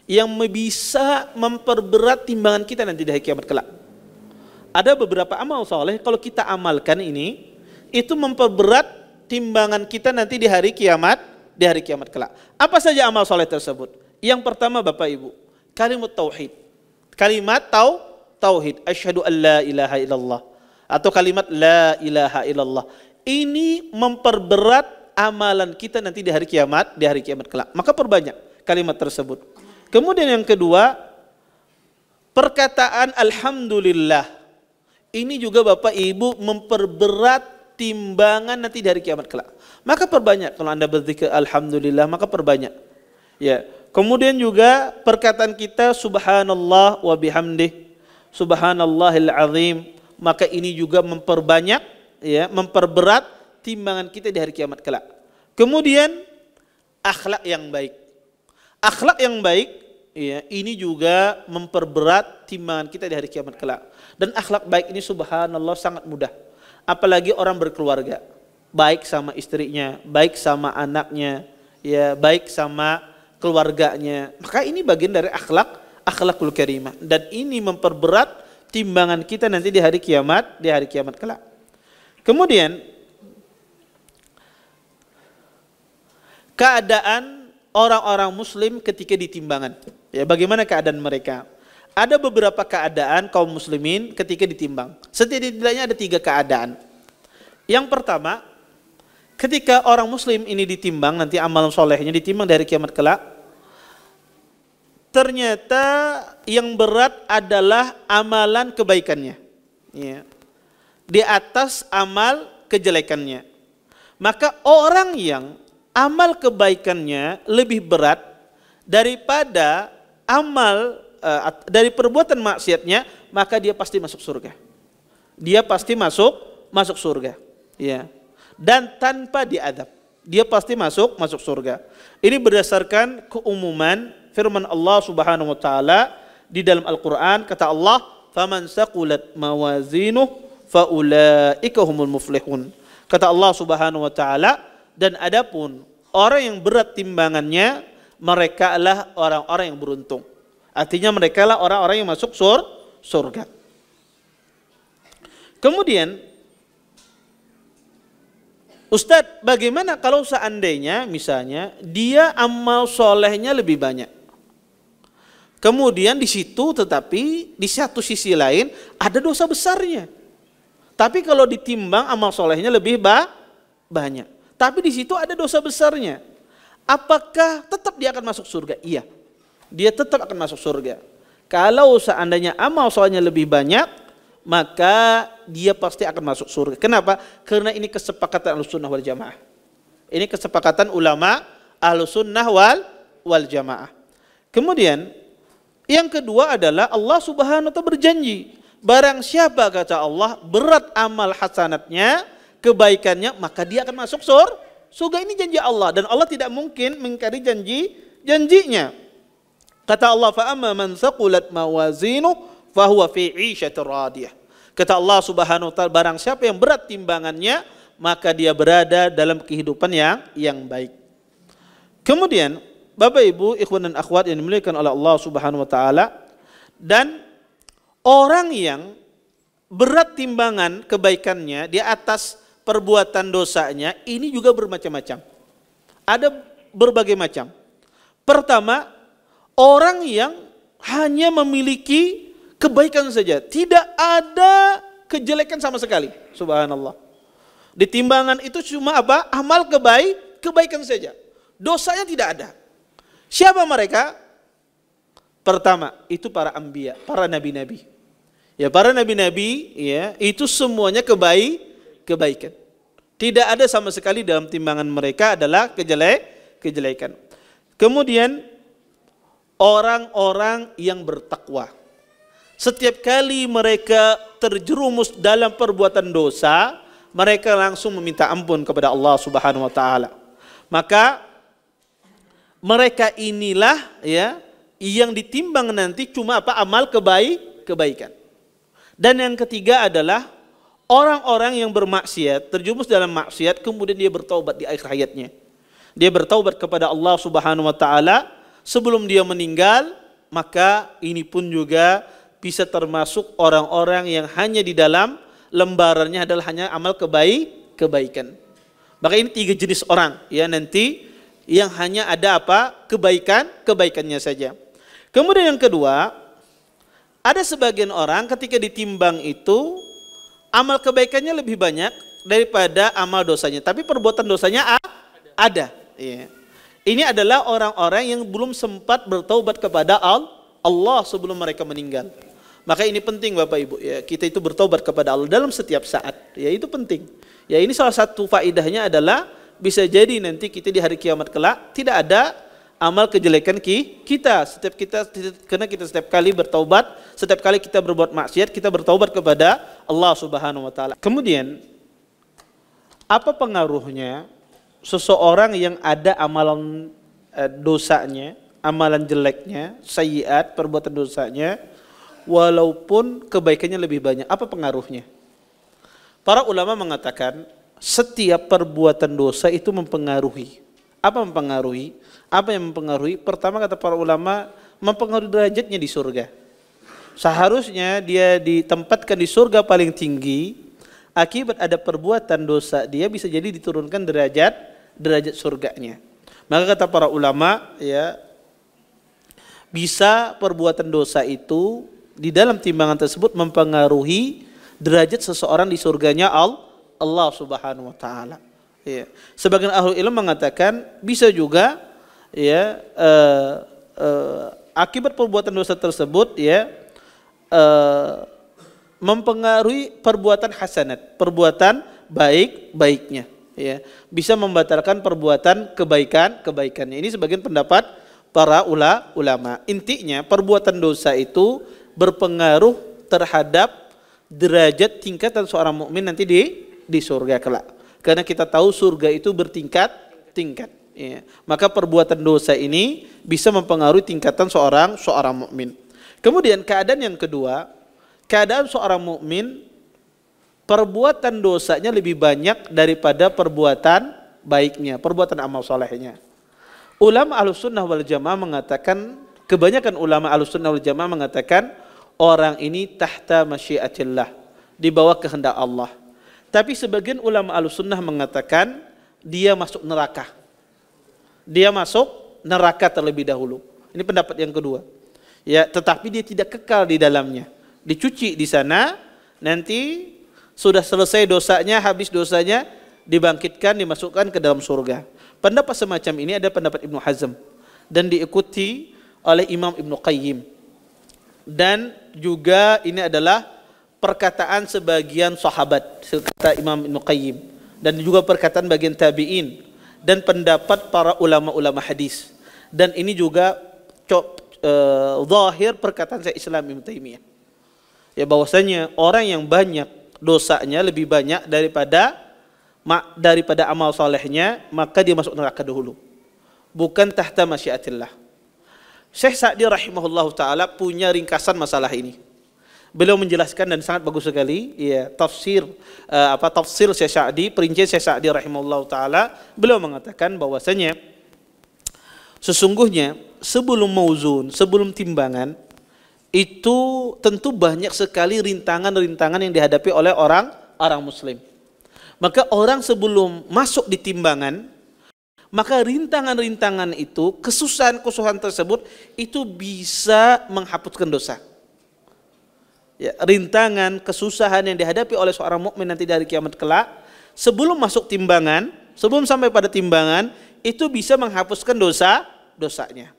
yang bisa memperberat timbangan kita nanti di hari kiamat kelak. Ada beberapa amal soleh kalau kita amalkan ini itu memperberat timbangan kita nanti di hari kiamat kelak. Apa saja amal soleh tersebut? Yang pertama Bapak Ibu, kalimat tauhid. Kalimat tauhid, asyhadu an la ilaha illallah, atau kalimat la ilaha illallah. Ini memperberat amalan kita nanti di hari kiamat kelak. Maka perbanyak kalimat tersebut. Kemudian yang kedua, perkataan alhamdulillah. Ini juga Bapak Ibu memperberat timbangan nanti dari kiamat kelak. Maka perbanyak kalau Anda berzikir alhamdulillah, maka perbanyak. Ya. Kemudian juga perkataan kita subhanallah wa bihamdih, subhanallahil azim, maka ini juga memperbanyak, ya, memperberat timbangan kita di hari kiamat kelak. Kemudian akhlak yang baik. Akhlak yang baik, ya, ini juga memperberat timbangan kita di hari kiamat kelak. Dan akhlak baik ini subhanallah sangat mudah. Apalagi orang berkeluarga, baik sama istrinya, baik sama anaknya, ya, baik sama keluarganya. Maka ini bagian dari akhlakul karimah, dan ini memperberat timbangan kita nanti di hari kiamat kelak. Kemudian keadaan orang-orang muslim ketika di timbangan. Ya, bagaimana keadaan mereka? Ada beberapa keadaan kaum muslimin ketika ditimbang. Setidaknya ada 3 keadaan. Yang pertama, ketika orang muslim ini ditimbang, nanti amal solehnya ditimbang dari kiamat kelak, ternyata yang berat adalah amalan kebaikannya, ya, di atas amal kejelekannya. Maka orang yang amal kebaikannya lebih berat daripada dari perbuatan maksiatnya, maka dia pasti masuk surga. Dia pasti masuk surga, ya. Dan tanpa diadab, dia pasti masuk surga. Ini berdasarkan keumuman firman Allah Subhanahu wa taala di dalam Al-Qur'an. Kata Allah, "Faman saqulat mawazinuh faulaika humul muflihun." Kata Allah Subhanahu wa taala, dan adapun orang yang berat timbangannya, mereka adalah orang-orang yang beruntung. Artinya mereka lah orang-orang yang masuk surga. Kemudian, Ustadz, bagaimana kalau seandainya misalnya dia amal solehnya lebih banyak? Kemudian di situ tetapi di satu sisi lain ada dosa besarnya. Tapi kalau ditimbang amal solehnya lebih banyak. Tapi di situ ada dosa besarnya. Apakah tetap dia akan masuk surga? Iya. Dia tetap akan masuk surga. Kalau seandainya amal solehnya lebih banyak, maka dia pasti akan masuk surga. Kenapa? Karena ini kesepakatan Ahlussunnah wal Jamaah. Ini kesepakatan ulama Ahlussunnah wal Jamaah. Kemudian yang kedua adalah Allah Subhanahu wa taala berjanji, barang siapa, kata Allah, berat amal hasanatnya, kebaikannya, maka dia akan masuk surga. Ini janji Allah, dan Allah tidak mungkin mengingkari janjinya. Kata Allah, fa amma man thaqulat mawazinuh fahuwa fi 'ishatir radiyah. Kata Allah Subhanahu wa taala, barang siapa yang berat timbangannya, maka dia berada dalam kehidupan yang baik. Kemudian Bapak Ibu, ikhwan dan akhwat yang dimuliakan oleh Allah Subhanahu wa taala, dan orang yang berat timbangan kebaikannya di atas perbuatan dosanya, ini juga bermacam-macam. Ada berbagai macam. Pertama, orang yang hanya memiliki kebaikan saja, tidak ada kejelekan sama sekali. Subhanallah. Di timbangan itu cuma apa? Amal kebaikan saja. Dosanya tidak ada. Siapa mereka? Pertama, itu para anbiya, para nabi-nabi. Ya, para nabi-nabi ya, itu semuanya kebaikan. Tidak ada sama sekali dalam timbangan mereka adalah kejelekan. Kemudian orang-orang yang bertakwa. Setiap kali mereka terjerumus dalam perbuatan dosa, mereka langsung meminta ampun kepada Allah Subhanahu wa taala. Maka mereka inilah ya yang ditimbang nanti cuma apa? Amal kebaikan. Dan yang ketiga adalah orang-orang yang bermaksiat, terjerumus dalam maksiat, kemudian dia bertaubat di akhir hayatnya. Dia bertaubat kepada Allah Subhanahu wa taala sebelum dia meninggal, maka ini pun juga bisa termasuk orang-orang yang hanya di dalam lembarannya adalah hanya amal kebaikan. Maka ini 3 jenis orang ya nanti yang hanya ada apa? Kebaikannya saja. Kemudian yang kedua, ada sebagian orang ketika ditimbang itu amal kebaikannya lebih banyak daripada amal dosanya, tapi perbuatan dosanya ada. Ya. Ini adalah orang-orang yang belum sempat bertaubat kepada Allah sebelum mereka meninggal. Maka ini penting Bapak Ibu ya, kita itu bertobat kepada Allah dalam setiap saat. Ya, itu penting. Ya, ini salah satu faedahnya adalah bisa jadi nanti kita di hari kiamat kelak tidak ada amal kejelekan kita. Karena kita setiap kali bertaubat, setiap kali kita berbuat maksiat, kita bertaubat kepada Allah Subhanahu wa taala. Kemudian apa pengaruhnya seseorang yang ada amalan dosanya, amalan jeleknya, sayyiat, perbuatan dosanya, walaupun kebaikannya lebih banyak, apa pengaruhnya? Para ulama mengatakan setiap perbuatan dosa itu mempengaruhi. Apa mempengaruhi? Apa yang mempengaruhi? Pertama kata para ulama, mempengaruhi derajatnya di surga. Seharusnya dia ditempatkan di surga paling tinggi, akibat ada perbuatan dosa dia bisa jadi diturunkan derajat surganya. Maka kata para ulama ya, bisa perbuatan dosa itu di dalam timbangan tersebut mempengaruhi derajat seseorang di surganya Allah Subhanahu wa taala. Ya. Sebagian ahli ilmu mengatakan bisa juga ya akibat perbuatan dosa tersebut ya mempengaruhi perbuatan hasanat, perbuatan baiknya ya. Bisa membatalkan perbuatan kebaikannya. Ini sebagian pendapat para ulama. Intinya perbuatan dosa itu berpengaruh terhadap derajat tingkatan seorang mukmin nanti di surga kelak. Karena kita tahu surga itu bertingkat-tingkat. Ya. Maka perbuatan dosa ini bisa mempengaruhi tingkatan seorang mukmin. Kemudian keadaan yang kedua, keadaan seorang mukmin perbuatan dosanya lebih banyak daripada perbuatan baiknya, perbuatan amal solehnya. Ulama Ahlussunnah wal Jamaah mengatakan, kebanyakan ulama Ahlussunnah wal Jamaah mengatakan orang ini tahta masyiatillah, di bawah kehendak Allah. Tapi sebagian ulama Ahlussunnah mengatakan dia masuk neraka. Dia masuk neraka terlebih dahulu. Ini pendapat yang kedua. Ya, tetapi dia tidak kekal di dalamnya. Dicuci di sana, nanti sudah selesai dosanya, habis dosanya, dibangkitkan, dimasukkan ke dalam surga. Pendapat semacam ini ada pendapat Ibnu Hazm dan diikuti oleh Imam Ibnu Qayyim. Dan juga ini adalah perkataan sebagian sahabat, kata Imam Ibnu Qayyim, dan juga perkataan bagian tabi'in dan pendapat para ulama-ulama hadis. Dan ini juga zahir perkataan Syekh Islam Ibnu Taimiyah. Ya, bahwasanya orang yang banyak dosanya lebih banyak daripada amal salehnya, maka dia masuk neraka dahulu. Bukan tahta masyiatillah. Syekh Sa'di rahimahullahu taala punya ringkasan masalah ini. Beliau menjelaskan dan sangat bagus sekali ya, tafsir Syekh Sa'di, perincian Syekh Sa'di rahimahullahu taala. Beliau mengatakan bahwasanya sesungguhnya sebelum mauzun, sebelum timbangan itu tentu banyak sekali rintangan-rintangan yang dihadapi oleh orang muslim. Maka orang sebelum masuk di timbangan, maka rintangan-rintangan itu, kesusahan-kesusahan tersebut itu bisa menghapuskan dosa. Ya, rintangan, kesusahan yang dihadapi oleh seorang mukmin nanti dari kiamat kelak, sebelum masuk timbangan, sebelum sampai pada timbangan, itu bisa menghapuskan dosanya.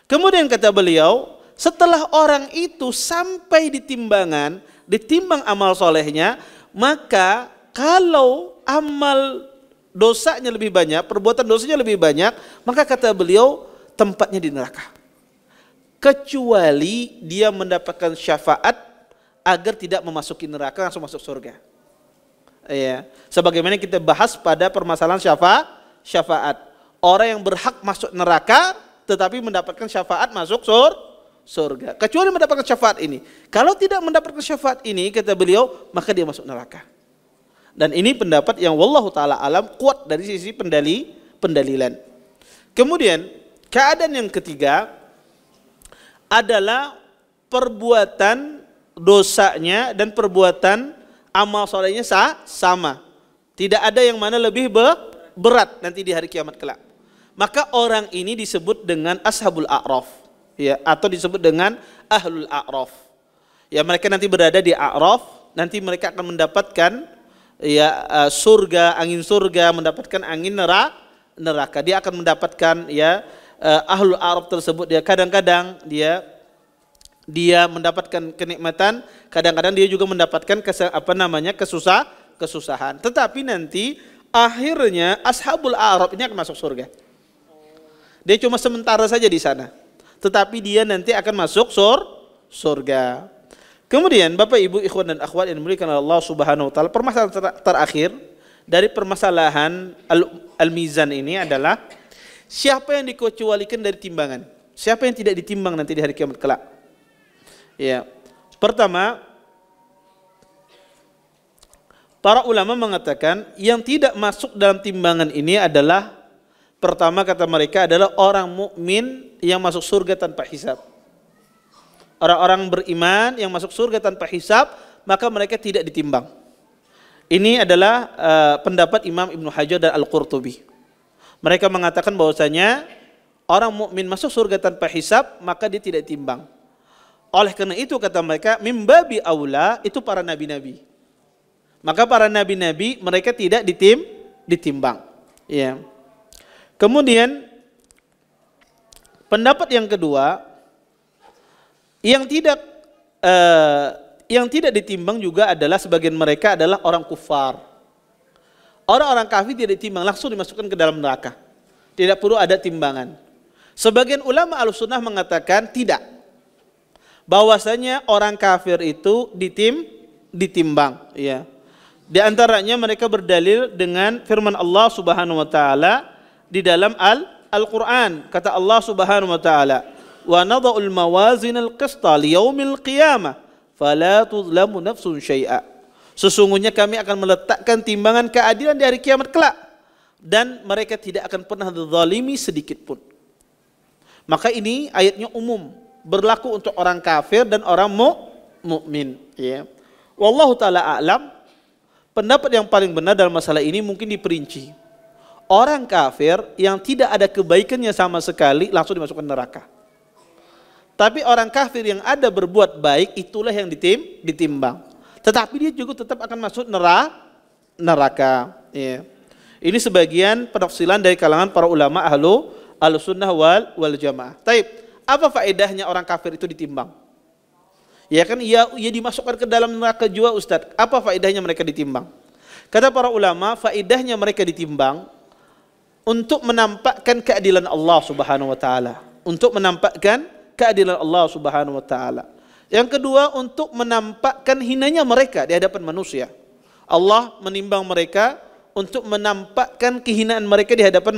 Kemudian kata beliau, setelah orang itu sampai di timbangan, ditimbang amal solehnya, maka kalau amal dosanya lebih banyak, perbuatan dosanya lebih banyak, maka kata beliau tempatnya di neraka. Kecuali dia mendapatkan syafaat agar tidak memasuki neraka, langsung masuk surga. Ya, sebagaimana kita bahas pada permasalahan syafaat. Orang yang berhak masuk neraka tetapi mendapatkan syafaat masuk surga. Kecuali mendapatkan syafaat ini. Kalau tidak mendapatkan syafaat ini, kata beliau, maka dia masuk neraka. Dan ini pendapat yang wallahu taala alam kuat dari sisi pendalilan. Kemudian keadaan yang ketiga adalah perbuatan dosanya dan perbuatan amal solehnya sama. Tidak ada yang mana lebih berat nanti di hari kiamat kelak. Maka orang ini disebut dengan ashabul a'raf, ya, atau disebut dengan ahlul a'raf. Ya, mereka nanti berada di a'raf, nanti mereka akan mendapatkan ya surga, angin surga, mendapatkan angin neraka. Dia akan mendapatkan ya ahlul a'raf tersebut, dia kadang-kadang dia mendapatkan kenikmatan, kadang-kadang dia juga mendapatkan kesusahan. Tetapi nanti akhirnya ashabul a'raf ini akan masuk surga. Dia cuma sementara saja di sana, tetapi dia nanti akan masuk surga. Kemudian Bapak Ibu ikhwan dan akhwat yang dimuliakan oleh Allah Subhanahu wa taala, permasalahan terakhir dari permasalahan al-mizan ini adalah siapa yang dikecualikan dari timbangan? Siapa yang tidak ditimbang nanti di hari kiamat kelak? Ya. Pertama, para ulama mengatakan yang tidak masuk dalam timbangan ini adalah, pertama kata mereka adalah orang mukmin yang masuk surga tanpa hisab. Orang-orang beriman yang masuk surga tanpa hisab, maka mereka tidak ditimbang. Ini adalah pendapat Imam Ibnu Hajar dan Al-Qurtubi. Mereka mengatakan bahwasanya orang mukmin masuk surga tanpa hisab, maka dia tidak ditimbang. Oleh karena itu kata mereka, mimbabi aula itu para nabi-nabi. Maka para nabi-nabi mereka tidak ditimbang. Ya. Kemudian pendapat yang kedua, yang tidak ditimbang juga adalah sebagian mereka adalah orang kufar. Orang-orang kafir tidak ditimbang, langsung dimasukkan ke dalam neraka. Tidak perlu ada timbangan. Sebagian ulama Ahlussunnah mengatakan tidak. Bahwasanya orang kafir itu ditimbang, ya. Di antaranya mereka berdalil dengan firman Allah Subhanahu wa taala di dalam Al-Qur'an. Kata Allah Subhanahu wa taala, "Wa nadha'ul mawazinal qista liyaumil qiyamah, fala tuzlamu nafsun syai'a." Sesungguhnya kami akan meletakkan timbangan keadilan di hari kiamat kelak dan mereka tidak akan pernah dizalimi sedikit pun. Maka ini ayatnya umum, berlaku untuk orang kafir dan orang mukmin, ya. Wallahu taala a'lam. Pendapat yang paling benar dalam masalah ini mungkin diperinci. Orang kafir yang tidak ada kebaikannya sama sekali langsung dimasukkan neraka. Tapi orang kafir yang ada berbuat baik itulah yang ditimbang. Tetapi dia juga tetap akan masuk neraka. Ya. Ini sebagian penafsiran dari kalangan para ulama Ahlussunnah wal Jamaah. Taib, apa faedahnya orang kafir itu ditimbang? Ya kan, ia dimasukkan ke dalam neraka juga, Ustadz. Apa faedahnya mereka ditimbang? Kata para ulama, faedahnya mereka ditimbang untuk menampakkan keadilan Allah Subhanahu wa taala, untuk menampakkan keadilan Allah Subhanahu wa taala. Yang kedua, untuk menampakkan hinanya mereka di hadapan manusia. Allah menimbang mereka untuk menampakkan kehinaan mereka di hadapan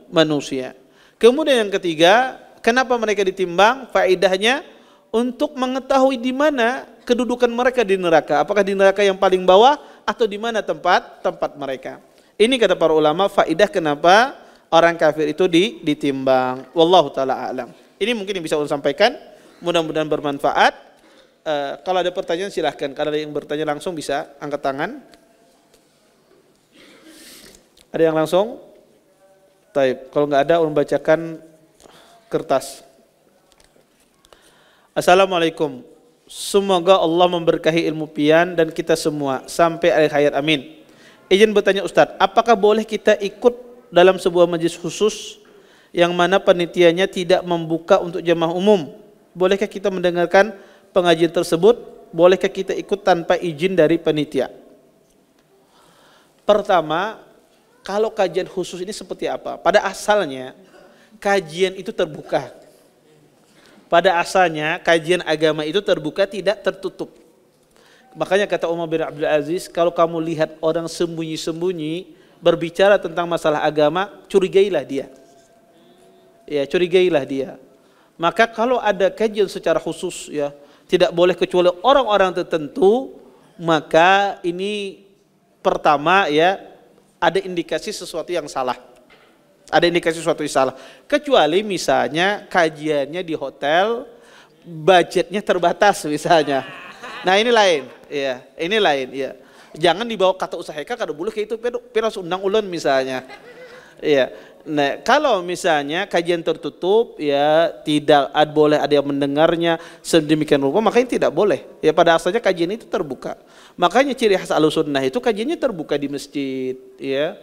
manusia. Kemudian yang ketiga, kenapa mereka ditimbang? Faedahnya untuk mengetahui di mana kedudukan mereka di neraka. Apakah di neraka yang paling bawah atau di mana tempat mereka. Ini kata para ulama faedah kenapa orang kafir itu ditimbang. Wallahu taala a'lam. Ini mungkin yang bisa saya sampaikan. Mudah-mudahan bermanfaat. Kalau ada pertanyaan silahkan. Kalau ada yang bertanya langsung bisa angkat tangan. Ada yang langsung? Taib. Kalau nggak ada, ulun bacakan kertas. Assalamualaikum. Semoga Allah memberkahi ilmu pian dan kita semua sampai akhir hayat, amin. izin bertanya Ustadz, apakah boleh kita ikut dalam sebuah majlis khusus yang mana panitianya tidak membuka untuk jamaah umum? Bolehkah kita mendengarkan pengajian tersebut? Bolehkah kita ikut tanpa izin dari panitia? Pertama, kalau kajian khusus ini seperti apa? Pada asalnya kajian itu terbuka. Pada asalnya kajian agama itu terbuka, tidak tertutup. Makanya kata Umar bin Abdul Aziz, kalau kamu lihat orang sembunyi-sembunyi berbicara tentang masalah agama, curigailah dia. Ya, curigailah dia. Maka kalau ada kajian secara khusus, ya, tidak boleh kecuali orang-orang tertentu, maka ini pertama, ya, ada indikasi sesuatu yang salah. Ada indikasi sesuatu yang salah. Kecuali misalnya kajiannya di hotel, budgetnya terbatas misalnya. Nah ini lain, ya, ini lain, ya. Jangan dibawa kata usaha kada boleh kayak itu, pero undang ulun misalnya. Ya. Nah, kalau misalnya kajian tertutup, ya, tidak boleh ada yang mendengarnya sedemikian rupa, makanya tidak boleh. Ya, pada asalnya kajian itu terbuka. Makanya ciri khas Ahlussunnah itu kajiannya terbuka di masjid, ya,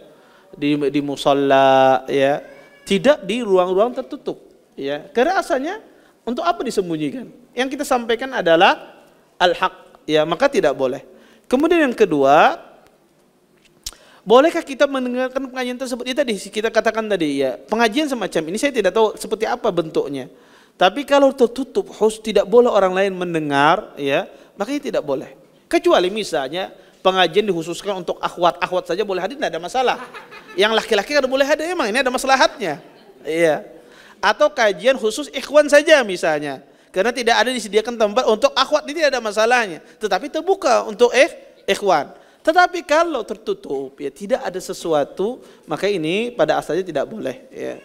di musalla, ya, tidak di ruang-ruang tertutup, ya. Karena asalnya untuk apa disembunyikan? Yang kita sampaikan adalah al-haq, ya, maka tidak boleh. Kemudian yang kedua, bolehkah kita mendengarkan pengajian tersebut? Itu tadi kita katakan tadi, ya, pengajian semacam ini saya tidak tahu seperti apa bentuknya. Tapi kalau tertutup, tidak boleh orang lain mendengar, ya, makanya tidak boleh. Kecuali misalnya pengajian dikhususkan untuk akhwat saja boleh hadir, tidak ada masalah. Yang laki-laki kada boleh hadir, emang ini ada maslahatnya. Iya. Atau kajian khusus ikhwan saja misalnya. Karena tidak ada disediakan tempat untuk akhwat, ini tidak ada masalahnya. Tetapi terbuka untuk ikhwan. Tetapi kalau tertutup, ya, tidak ada sesuatu, maka ini pada asalnya tidak boleh, ya.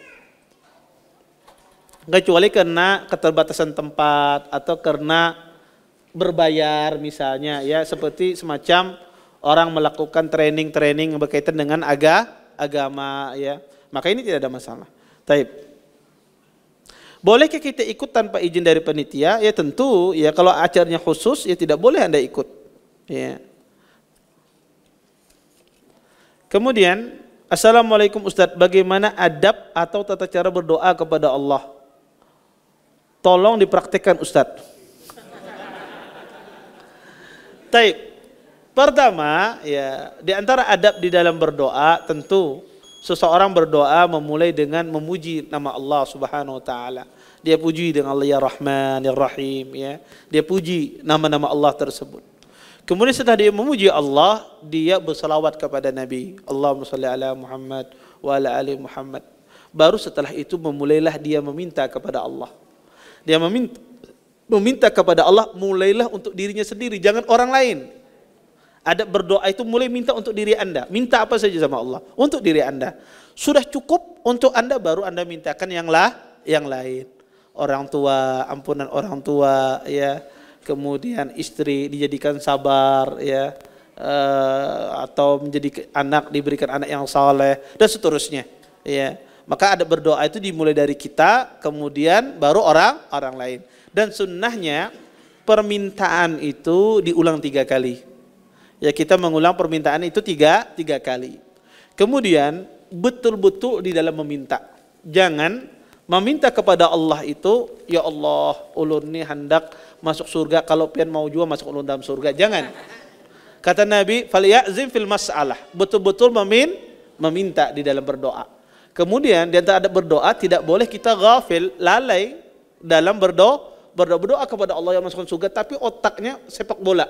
Kecuali karena keterbatasan tempat atau karena berbayar misalnya, ya, seperti semacam orang melakukan training yang berkaitan dengan agama, ya, maka ini tidak ada masalah. Taib. Bolehkah kita ikut tanpa izin dari panitia? Ya tentu, ya, kalau acaranya khusus, ya tidak boleh Anda ikut, ya. Kemudian, Assalamualaikum Ustadz, bagaimana adab atau tata cara berdoa kepada Allah? Tolong dipraktikkan Ustadz. Taib. Pertama, ya, di antara adab di dalam berdoa, tentu seseorang berdoa memulai dengan memuji nama Allah Subhanahu wa taala. Dia puji dengan Allah, ya Rahman, ya Rahim, ya. Dia puji nama-nama Allah tersebut. Kemudian setelah dia memuji Allah, dia bersalawat kepada Nabi. Allahumma shalli ala Muhammad wa ala ali Muhammad. Baru setelah itu memulailah dia meminta kepada Allah. Dia meminta kepada Allah, mulailah untuk dirinya sendiri, jangan orang lain. Ada berdoa itu mulai minta untuk diri Anda. Minta apa saja sama Allah, untuk diri Anda. Sudah cukup untuk Anda, baru Anda mintakan yang lain. Orang tua, ampunan orang tua, ya. Kemudian istri dijadikan sabar, ya. Atau menjadi anak, diberikan anak yang saleh, dan seterusnya, ya. Maka ada berdoa itu dimulai dari kita, kemudian baru orang lain. Dan sunnahnya permintaan itu diulang 3 kali. Ya, kita mengulang permintaan itu tiga kali. Kemudian betul-betul di dalam meminta. Jangan meminta kepada Allah itu, ya Allah, ulun ni hendak masuk surga, kalau pian mau juga masuk ulun dalam surga. Jangan. Kata Nabi, falyazim fil mas'alah. Betul-betul meminta di dalam berdoa. Kemudian di antara ada berdoa, tidak boleh kita ghafil, lalai dalam berdoa kepada Allah yang masukkan surga, tapi otaknya sepak bola,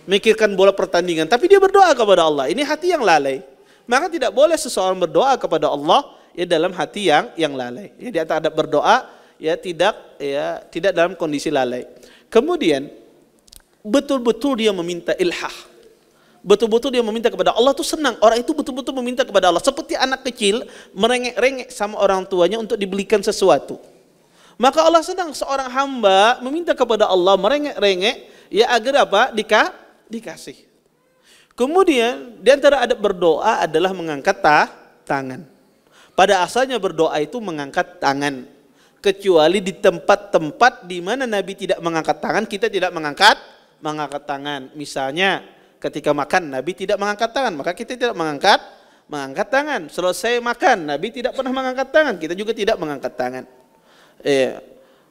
mikirkan bola pertandingan, tapi dia berdoa kepada Allah. Ini hati yang lalai. Maka tidak boleh seseorang berdoa kepada Allah, ya, dalam hati yang lalai. Ya, di antara ada berdoa, ya, tidak dalam kondisi lalai. Kemudian betul-betul dia meminta ilhah. Betul-betul dia meminta kepada Allah, itu senang. Orang itu betul-betul meminta kepada Allah, seperti anak kecil merengek-rengek sama orang tuanya untuk dibelikan sesuatu. Maka Allah senang seorang hamba meminta kepada Allah, merengek-rengek, ya, agar apa? Dikasih. Kemudian di antara adab berdoa adalah mengangkat tangan. Pada asalnya berdoa itu mengangkat tangan. Kecuali di tempat-tempat di mana Nabi tidak mengangkat tangan, kita tidak mengangkat tangan. Misalnya Ketika makan Nabi tidak mengangkat tangan, maka kita tidak mengangkat tangan. Selesai makan Nabi tidak pernah mengangkat tangan, kita juga tidak mengangkat tangan.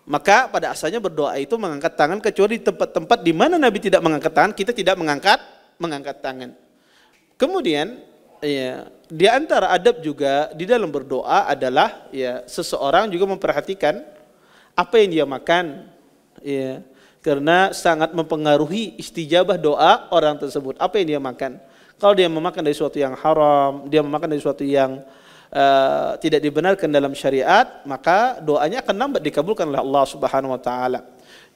Maka pada asalnya berdoa itu mengangkat tangan, kecuali di tempat-tempat di mana Nabi tidak mengangkat tangan, kita tidak mengangkat tangan. Kemudian di antara adab juga di dalam berdoa adalah seseorang juga memperhatikan apa yang dia makan, karena sangat mempengaruhi istijabah doa orang tersebut. Apa yang dia makan? Kalau dia memakan dari sesuatu yang haram, dia memakan dari sesuatu yang tidak dibenarkan dalam syariat, maka doanya akan lambat dikabulkan oleh Allah Subhanahu wa taala.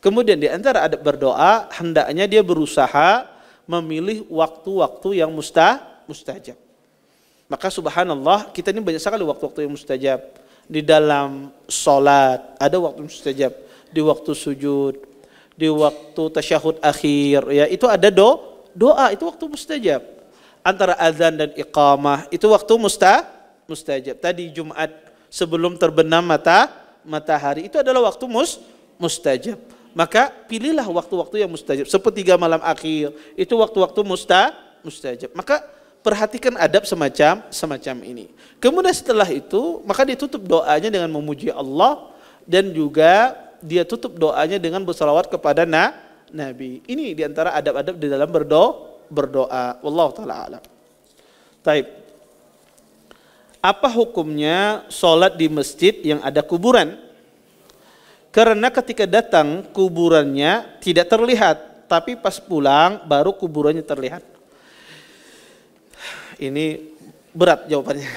Kemudian di antara adab berdoa, hendaknya dia berusaha memilih waktu-waktu yang mustajab. Maka subhanallah, kita ini banyak sekali waktu-waktu yang mustajab. Di dalam salat ada waktu mustajab, di waktu sujud, di waktu tasyahud akhir, itu ada doa, itu waktu mustajab. Antara azan dan iqamah itu waktu mustajab. Tadi Jumat sebelum terbenam matahari itu adalah waktu mustajab. Maka pilihlah waktu-waktu yang mustajab. Sepertiga malam akhir itu waktu-waktu mustajab. Maka perhatikan adab semacam ini. Kemudian setelah itu maka ditutup doanya dengan memuji Allah, dan juga dia tutup doanya dengan bersalawat kepada Nabi. Ini diantara adab-adab di dalam berdoa. Wallahu ta'ala a'lam. Taib. Apa hukumnya sholat di masjid yang ada kuburan? Karena ketika datang kuburannya tidak terlihat, tapi pas pulang baru kuburannya terlihat. Ini berat jawabannya.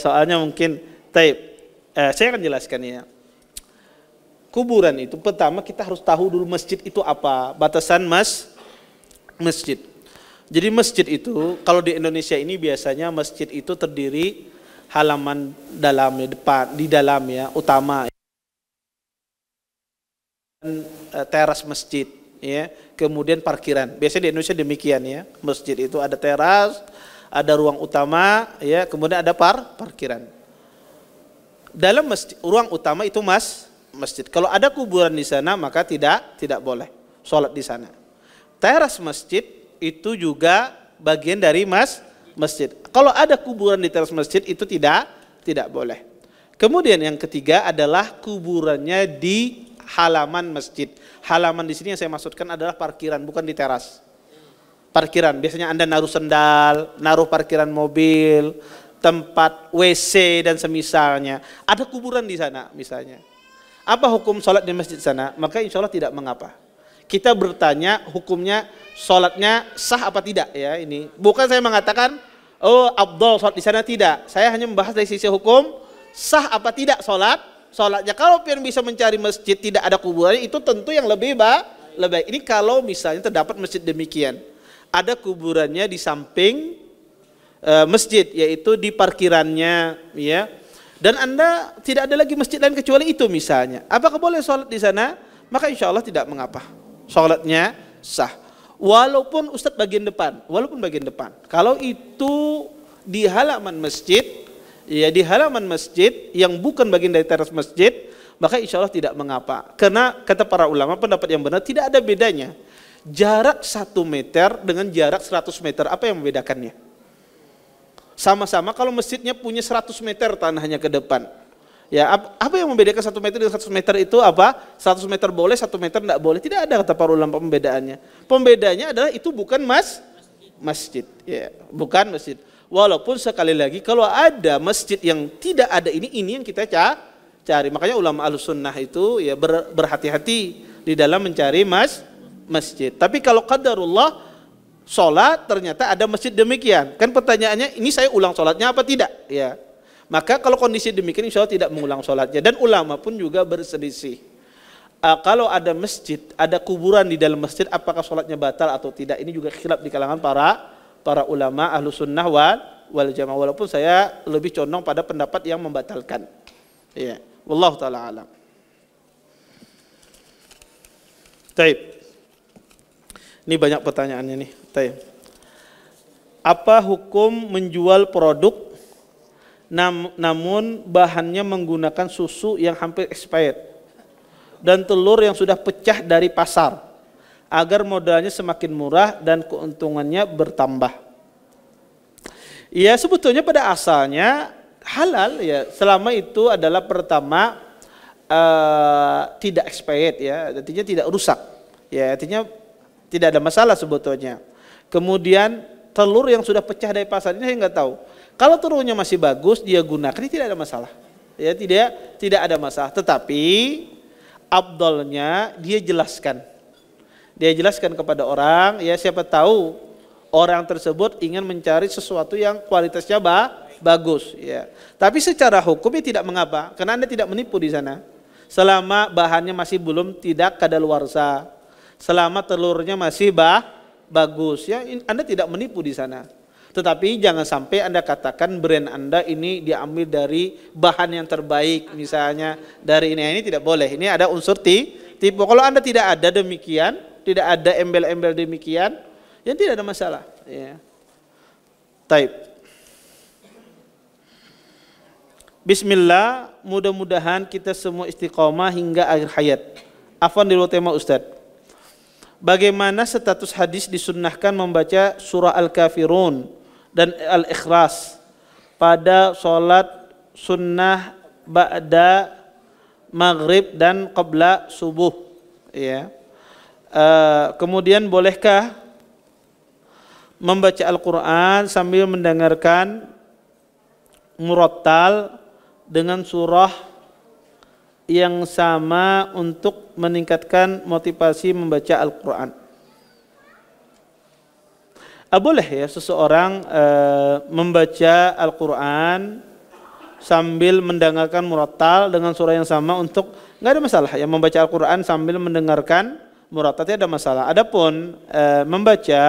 Soalnya mungkin taib. Saya akan jelaskan ya. Kuburan itu pertama kita harus tahu dulu masjid itu apa, batasan masjid. Jadi masjid itu kalau di Indonesia ini biasanya masjid itu terdiri halaman dalamnya, di dalamnya utama, teras masjid, kemudian parkiran. Biasanya di Indonesia demikian ya. Masjid itu ada teras, ada ruang utama, kemudian ada parkiran. Dalam masjid, ruang utama itu masjid. Kalau ada kuburan di sana maka tidak boleh sholat di sana. Teras masjid itu juga bagian dari masjid. Kalau ada kuburan di teras masjid itu tidak boleh. Kemudian yang ketiga adalah kuburannya di halaman masjid. Halaman di sini yang saya maksudkan adalah parkiran, bukan di teras. Parkiran, biasanya Anda naruh sendal, naruh parkiran mobil, tempat WC dan semisalnya. Ada kuburan di sana misalnya. Apa hukum sholat di masjid sana? Maka insya Allah tidak mengapa. Kita bertanya hukumnya sholatnya sah apa tidak ya ini. Bukan saya mengatakan afdal sholat di sana, tidak. Saya hanya membahas dari sisi hukum sah apa tidak sholatnya. Kalau pian bisa mencari masjid tidak ada kuburannya itu tentu yang lebih baik. Ini kalau misalnya terdapat masjid demikian. Ada kuburannya di samping masjid, yaitu di parkirannya ya. Dan Anda tidak ada lagi masjid lain kecuali itu misalnya. Apakah boleh sholat di sana? Maka insya Allah tidak mengapa. Sholatnya sah. Walaupun Ustadz bagian depan. Kalau itu di halaman masjid, di halaman masjid yang bukan bagian dari teras masjid, maka insya Allah tidak mengapa. Karena kata para ulama pendapat yang benar tidak ada bedanya. Jarak 1 meter dengan jarak 100 meter, apa yang membedakannya? Sama-sama kalau masjidnya punya 100 meter tanahnya ke depan. Ya, apa yang membedakan 1 meter dengan 100 meter itu apa? 100 meter boleh, 1 meter tidak boleh. Tidak ada kata para ulama pembedaannya. Pembedaannya adalah itu bukan masjid. Ya, bukan masjid. Walaupun sekali lagi kalau ada masjid yang tidak ada ini yang kita cari. Makanya ulama Ahlussunnah itu ya berhati-hati di dalam mencari masjid. Tapi kalau qadarullah sholat ternyata ada masjid demikian. Kan pertanyaannya ini saya ulang sholatnya apa tidak? Ya. Maka kalau kondisi demikian insya Allah tidak mengulang sholatnya. Dan ulama pun juga berselisih. Kalau ada masjid, ada kuburan di dalam masjid, apakah sholatnya batal atau tidak? Ini juga khilaf di kalangan para ulama Ahlussunnah wal Jamaah. Walaupun saya lebih condong pada pendapat yang membatalkan. Ya, wallahu taala alam. Taib. Ini banyak pertanyaannya nih. Taib. Apa hukum menjual produk namun bahannya menggunakan susu yang hampir expired dan telur yang sudah pecah dari pasar? agar modalnya semakin murah dan keuntungannya bertambah. Ya sebetulnya pada asalnya halal ya, selama itu adalah pertama tidak expired ya, artinya tidak rusak ya, artinya tidak ada masalah sebetulnya. Kemudian telur yang sudah pecah dari pasar ini saya nggak tahu. Kalau telurnya masih bagus dia gunakan, ini tidak ada masalah. Ya tidak ada masalah. Tetapi afdalnya dia jelaskan. Dia jelaskan kepada orang, ya siapa tahu orang tersebut ingin mencari sesuatu yang kualitasnya bagus. Ya. Tapi secara hukum ya tidak mengapa, karena Anda tidak menipu di sana. Selama bahannya masih belum tidak kadaluarsa, selama telurnya masih bagus, ya Anda tidak menipu di sana. Tetapi jangan sampai Anda katakan brand Anda ini diambil dari bahan yang terbaik, misalnya dari ini tidak boleh. Ini ada unsur tipu. Kalau Anda tidak ada demikian, tidak ada embel-embel demikian, ya tidak ada masalah. Ya. Taib. Bismillah, mudah-mudahan kita semua istiqomah hingga akhir hayat. Afwan di luar tema Ustaz. Bagaimana status hadis disunnahkan membaca surah Al-Kafirun dan Al-Ikhlas pada sholat sunnah ba'da maghrib dan qabla subuh? Ya. Kemudian bolehkah membaca Al-Quran sambil mendengarkan murattal dengan surah yang sama untuk meningkatkan motivasi membaca Al-Quran? Boleh ya seseorang membaca Al-Quran sambil mendengarkan murattal dengan surah yang sama untuk, nggak ada masalah ya membaca Al-Quran sambil mendengarkan murattal, tidak ada masalah. Adapun membaca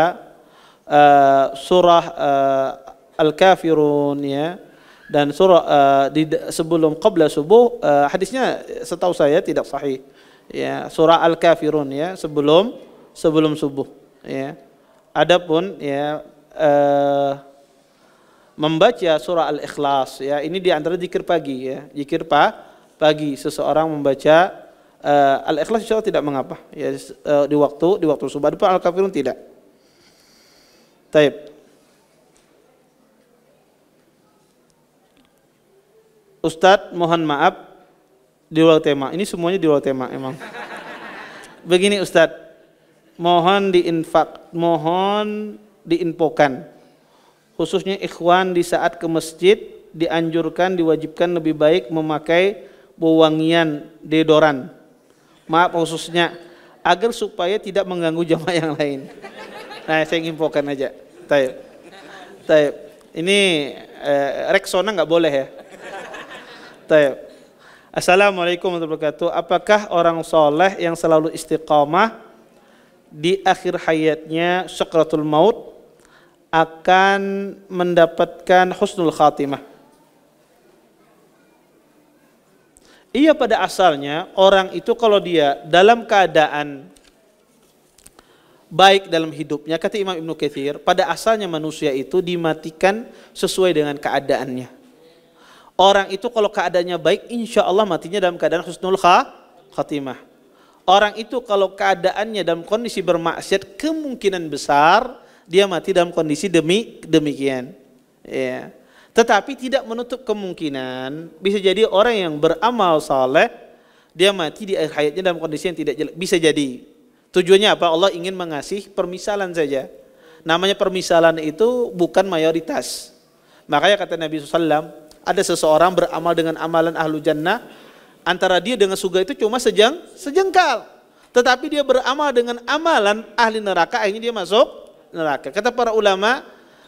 surah Al-Kafirun ya dan surah sebelum qabla subuh, hadisnya setahu saya tidak sahih ya, surah Al-Kafirun ya sebelum subuh ya. Adapun ya membaca surah Al-Ikhlas ya, ini di antara zikir pagi ya, zikir pagi seseorang membaca Al-Ikhlas insyaallah tidak mengapa ya, di waktu subuh. Adapun Al-Kafirun tidak. Taib. Ustadz mohon maaf di luar tema. Ini semuanya di luar tema emang. Begini Ustadz, mohon diinfokan khususnya ikhwan di saat ke masjid dianjurkan, diwajibkan lebih baik memakai wewangian deodoran. Maaf khususnya agar supaya tidak mengganggu jamaah yang lain. Nah, saya infokan aja. Taib. Ini Rexona nggak boleh ya. Taib. Assalamualaikum warahmatullahi wabarakatuh. Apakah orang soleh yang selalu istiqamah di akhir hayatnya sakratul maut akan mendapatkan husnul khatimah? Iya, pada asalnya orang itu kalau dia dalam keadaan baik dalam hidupnya, kata Imam Ibnu Katsir, pada asalnya manusia itu dimatikan sesuai dengan keadaannya. Orang itu kalau keadaannya baik, insya Allah matinya dalam keadaan husnul khatimah. Orang itu kalau keadaannya dalam kondisi bermaksiat, kemungkinan besar dia mati dalam kondisi demikian. Ya. Tetapi tidak menutup kemungkinan bisa jadi orang yang beramal saleh dia mati di akhir hayatnya dalam kondisi yang tidak jelek. Bisa jadi. Tujuannya apa? Allah ingin mengasih permisalan saja. Namanya permisalan itu bukan mayoritas. Makanya kata Nabi SAW, ada seseorang beramal dengan amalan ahlu jannah, antara dia dengan surga itu cuma sejengkal. Tetapi dia beramal dengan amalan ahli neraka, akhirnya dia masuk neraka. Kata para ulama,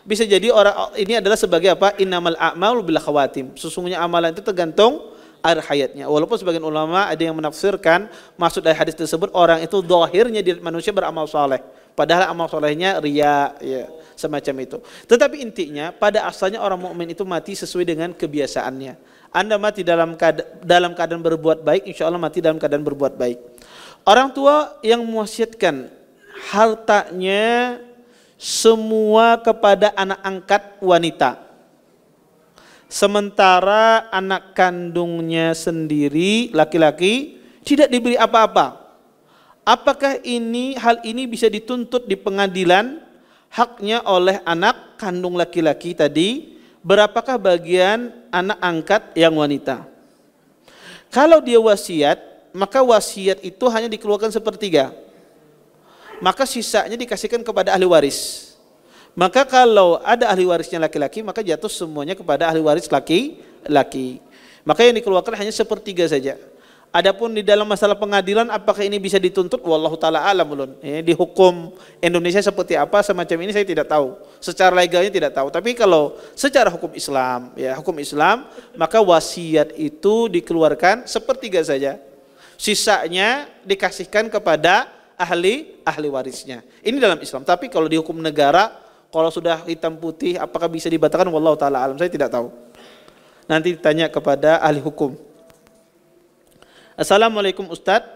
bisa jadi orang ini adalah sebagai apa? Innamal a'malu bil khawatim. Sesungguhnya amalan itu tergantung akhir hayatnya. Walaupun sebagian ulama ada yang menafsirkan maksud dari hadis tersebut orang itu zahirnya di manusia beramal saleh, padahal amal salehnya riya ya, semacam itu. Tetapi intinya pada asalnya orang mukmin itu mati sesuai dengan kebiasaannya. Anda mati dalam keadaan berbuat baik, insya Allah mati dalam keadaan berbuat baik. Orang tua yang mewasiatkan hartanya semua kepada anak angkat wanita, sementara anak kandungnya sendiri laki-laki tidak diberi apa-apa. Apakah hal ini bisa dituntut di pengadilan haknya oleh anak kandung laki-laki tadi? Berapakah bagian anak angkat yang wanita? Kalau dia wasiat, maka wasiat itu hanya dikeluarkan sepertiga. Maka sisanya dikasihkan kepada ahli waris. Maka kalau ada ahli warisnya laki-laki, maka jatuh semuanya kepada ahli waris laki-laki. Maka yang dikeluarkan hanya sepertiga saja. Adapun di dalam masalah pengadilan, apakah ini bisa dituntut? Wallahu ta'ala alam ulun. Di hukum Indonesia seperti apa semacam ini saya tidak tahu. Secara legalnya tidak tahu. Tapi kalau secara hukum Islam, maka wasiat itu dikeluarkan sepertiga saja. Sisanya dikasihkan kepada ahli warisnya. Ini dalam Islam. Tapi kalau di hukum negara, kalau sudah hitam putih, apakah bisa dibatalkan? Wallahu ta'ala alam. Saya tidak tahu. Nanti ditanya kepada ahli hukum. Assalamualaikum Ustadz.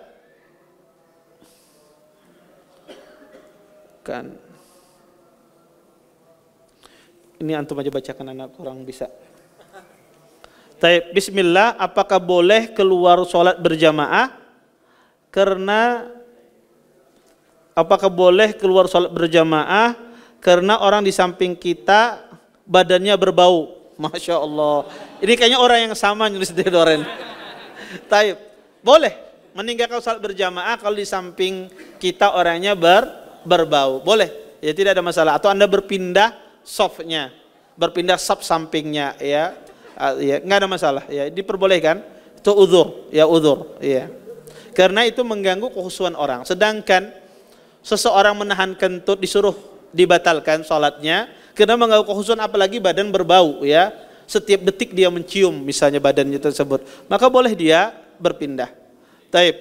Kan ini antum aja bacakan, anak kurang bisa. Taib, bismillah, apakah boleh keluar sholat berjamaah karena orang di samping kita badannya berbau? Masya Allah. Ini kayaknya orang yang sama nulis dari Doren. Taib. Boleh meninggalkan salat berjamaah kalau di samping kita orangnya berbau. Boleh, ya tidak ada masalah. Atau Anda berpindah softnya, berpindah saf sampingnya, ya nggak ada masalah. Ya, diperbolehkan. Itu uzur, ya. Karena itu mengganggu kekhusyuan orang. Sedangkan seseorang menahan kentut disuruh dibatalkan salatnya karena mengganggu kekhusyuan, apalagi badan berbau, ya. Setiap detik dia mencium misalnya badannya tersebut, maka boleh dia berpindah. Taib.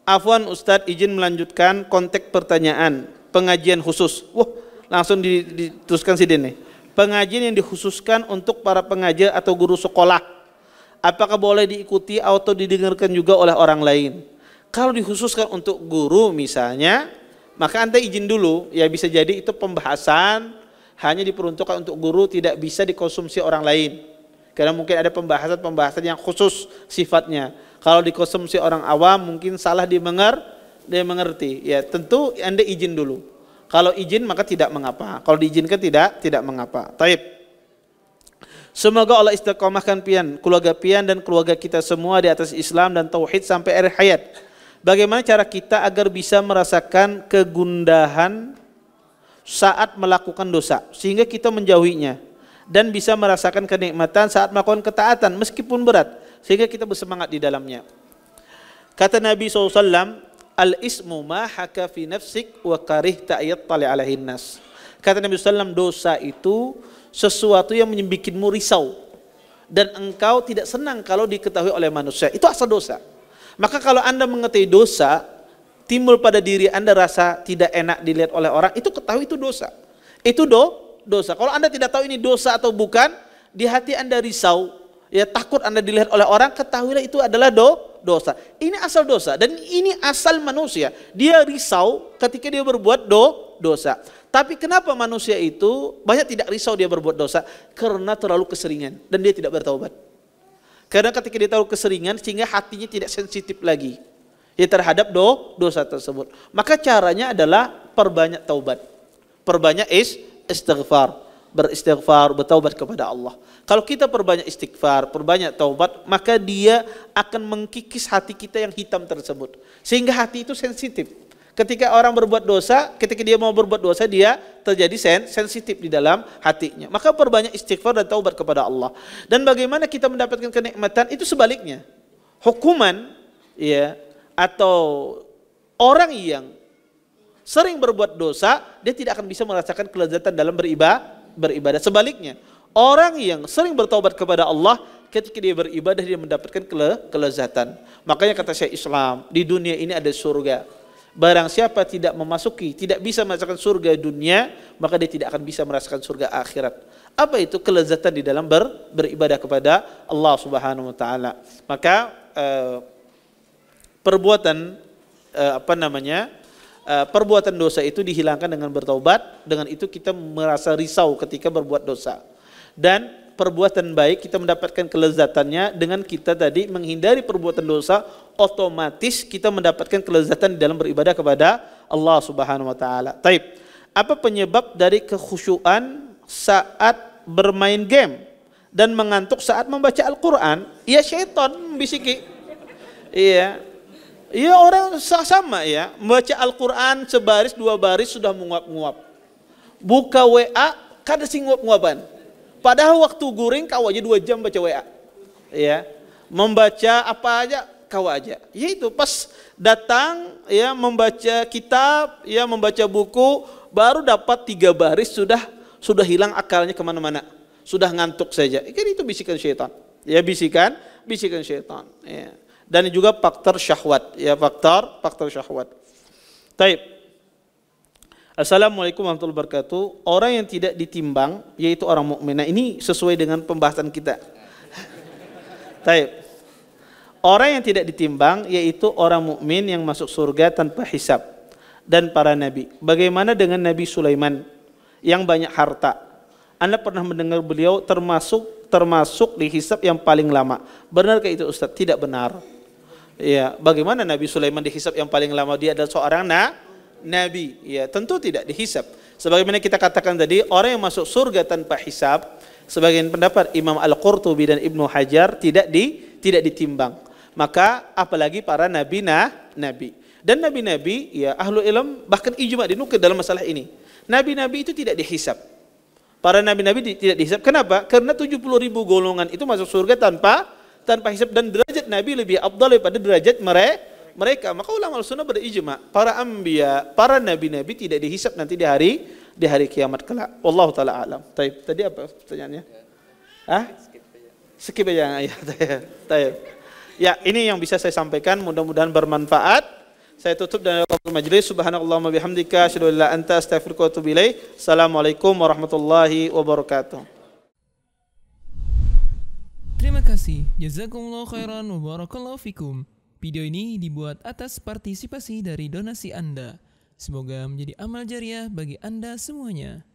Afwan Ustadz, izin melanjutkan konteks pertanyaan pengajian khusus. Langsung diteruskan sini nih. Pengajian yang dikhususkan untuk para pengajar atau guru sekolah, apakah boleh diikuti atau didengarkan juga oleh orang lain? Kalau dikhususkan untuk guru misalnya, maka Anda izin dulu. Ya, bisa jadi itu pembahasan hanya diperuntukkan untuk guru, tidak bisa dikonsumsi orang lain. Karena mungkin ada pembahasan yang khusus sifatnya. Kalau dikonsumsi orang awam mungkin salah dimengerti. Ya, tentu Anda izin dulu. Kalau izin maka tidak mengapa. Kalau diizinkan tidak mengapa. Taib. Semoga Allah istiqomahkan keluarga pian dan keluarga kita semua di atas Islam dan tauhid sampai akhir hayat. Bagaimana cara kita agar bisa merasakan kegundahan saat melakukan dosa sehingga kita menjauhinya, dan bisa merasakan kenikmatan saat melakukan ketaatan meskipun berat sehingga kita bersemangat di dalamnya. Kata Nabi SAW, al-ismu ma haka fi nafsik wa karihta ayattali alaihin nas. Kata Nabi SAW, dosa itu sesuatu yang membuatmu risau dan engkau tidak senang kalau diketahui oleh manusia. Itu asal dosa. Maka kalau Anda mengetahui dosa, timbul pada diri Anda rasa tidak enak dilihat oleh orang, itu ketahui itu dosa. Itu dosa. Kalau Anda tidak tahu ini dosa atau bukan, di hati Anda risau, ya takut Anda dilihat oleh orang, ketahuilah itu adalah dosa. Ini asal dosa dan ini asal manusia. Dia risau ketika dia berbuat dosa. Tapi kenapa manusia itu banyak tidak risau dia berbuat dosa? Karena terlalu keseringan dan dia tidak bertaubat. Karena ketika dia terlalu keseringan sehingga hatinya tidak sensitif lagi ya terhadap dosa tersebut. Maka caranya adalah perbanyak taubat. Perbanyak istighfar, beristighfar, bertaubat kepada Allah. Kalau kita perbanyak istighfar, perbanyak taubat, maka dia akan mengkikis hati kita yang hitam tersebut. Sehingga hati itu sensitif. Ketika orang berbuat dosa, ketika dia mau berbuat dosa, dia terjadi sensitif di dalam hatinya. Maka perbanyak istighfar dan taubat kepada Allah. Dan bagaimana kita mendapatkan kenikmatan? Itu sebaliknya. Hukuman, ya, atau orang yang sering berbuat dosa, dia tidak akan bisa merasakan kelezatan dalam beribadah. Sebaliknya, orang yang sering bertaubat kepada Allah, ketika dia beribadah dia mendapatkan kelezatan. Makanya kata Syekh Islam, di dunia ini ada surga. Barang siapa tidak bisa merasakan surga dunia, maka dia tidak akan bisa merasakan surga akhirat. Apa itu kelezatan di dalam beribadah kepada Allah Subhanahu wa taala? Maka perbuatan dosa itu dihilangkan dengan bertaubat. Dengan itu kita merasa risau ketika berbuat dosa. Dan perbuatan baik, kita mendapatkan kelezatannya. Dengan kita tadi menghindari perbuatan dosa, otomatis kita mendapatkan kelezatan di dalam beribadah kepada Allah Subhanahu wa taala. Taib. Apa penyebab dari kekhusyuan saat bermain game dan mengantuk saat membaca Al-Qur'an? Ya syaitan membisiki. Iya. Iya, orang sama ya, membaca Al-Qur'an sebaris dua baris sudah menguap-nguap. Buka WA kada sing nguap-nguapan. Padahal waktu guring kau aja 2 jam baca WA. Ya. Membaca apa aja kau aja. Yaitu pas datang ya membaca kitab, ya membaca buku, baru dapat 3 baris sudah hilang akalnya kemana-mana. Sudah ngantuk saja. Kan itu bisikan syaitan. Ya bisikan syaitan. Ya. Dan juga faktor syahwat. Ya faktor syahwat. Taib. Assalamualaikum warahmatullahi wabarakatuh. Orang yang tidak ditimbang yaitu orang mukmin. Nah, ini sesuai dengan pembahasan kita. Taib. Orang yang tidak ditimbang yaitu orang mukmin yang masuk surga tanpa hisab dan para nabi. Bagaimana dengan Nabi Sulaiman yang banyak harta? Anda pernah mendengar beliau termasuk di hisab yang paling lama. Benarkah itu Ustaz? Tidak benar. Ya, bagaimana Nabi Sulaiman dihisab yang paling lama? Dia adalah seorang nabi. Ya, tentu tidak dihisab. Sebagaimana kita katakan tadi, orang yang masuk surga tanpa hisab, sebagian pendapat Imam Al-Qurtubi dan Ibnu Hajar tidak ditimbang. Maka apalagi para nabi. Dan nabi-nabi, ya ahlu ilm bahkan ijma dinukil dalam masalah ini. Nabi-nabi itu tidak dihisab. Para nabi-nabi tidak dihisab. Kenapa? Karena 70.000 golongan itu masuk surga tanpa hisab, dan derajat nabi lebih afdal daripada derajat mereka. Maka ulama sunnah berijma, para anbiya, para nabi-nabi tidak dihisab nanti di hari kiamat kelak. Wallahu taala alam. Taib. Tadi apa pertanyaannya? Skip aja. Ya, taib. Ya, ini yang bisa saya sampaikan, mudah-mudahan bermanfaat. Saya tutup dengan majelis. Subhanallahumma bihamdika asyhadu an la ilaha illa anta astaghfiruka wa atubu ilaik. Assalamualaikum warahmatullahi wabarakatuh. Terima kasih. Jazakumullah khairan wa barakallahu fikum. Video ini dibuat atas partisipasi dari donasi Anda. Semoga menjadi amal jariah bagi Anda semuanya.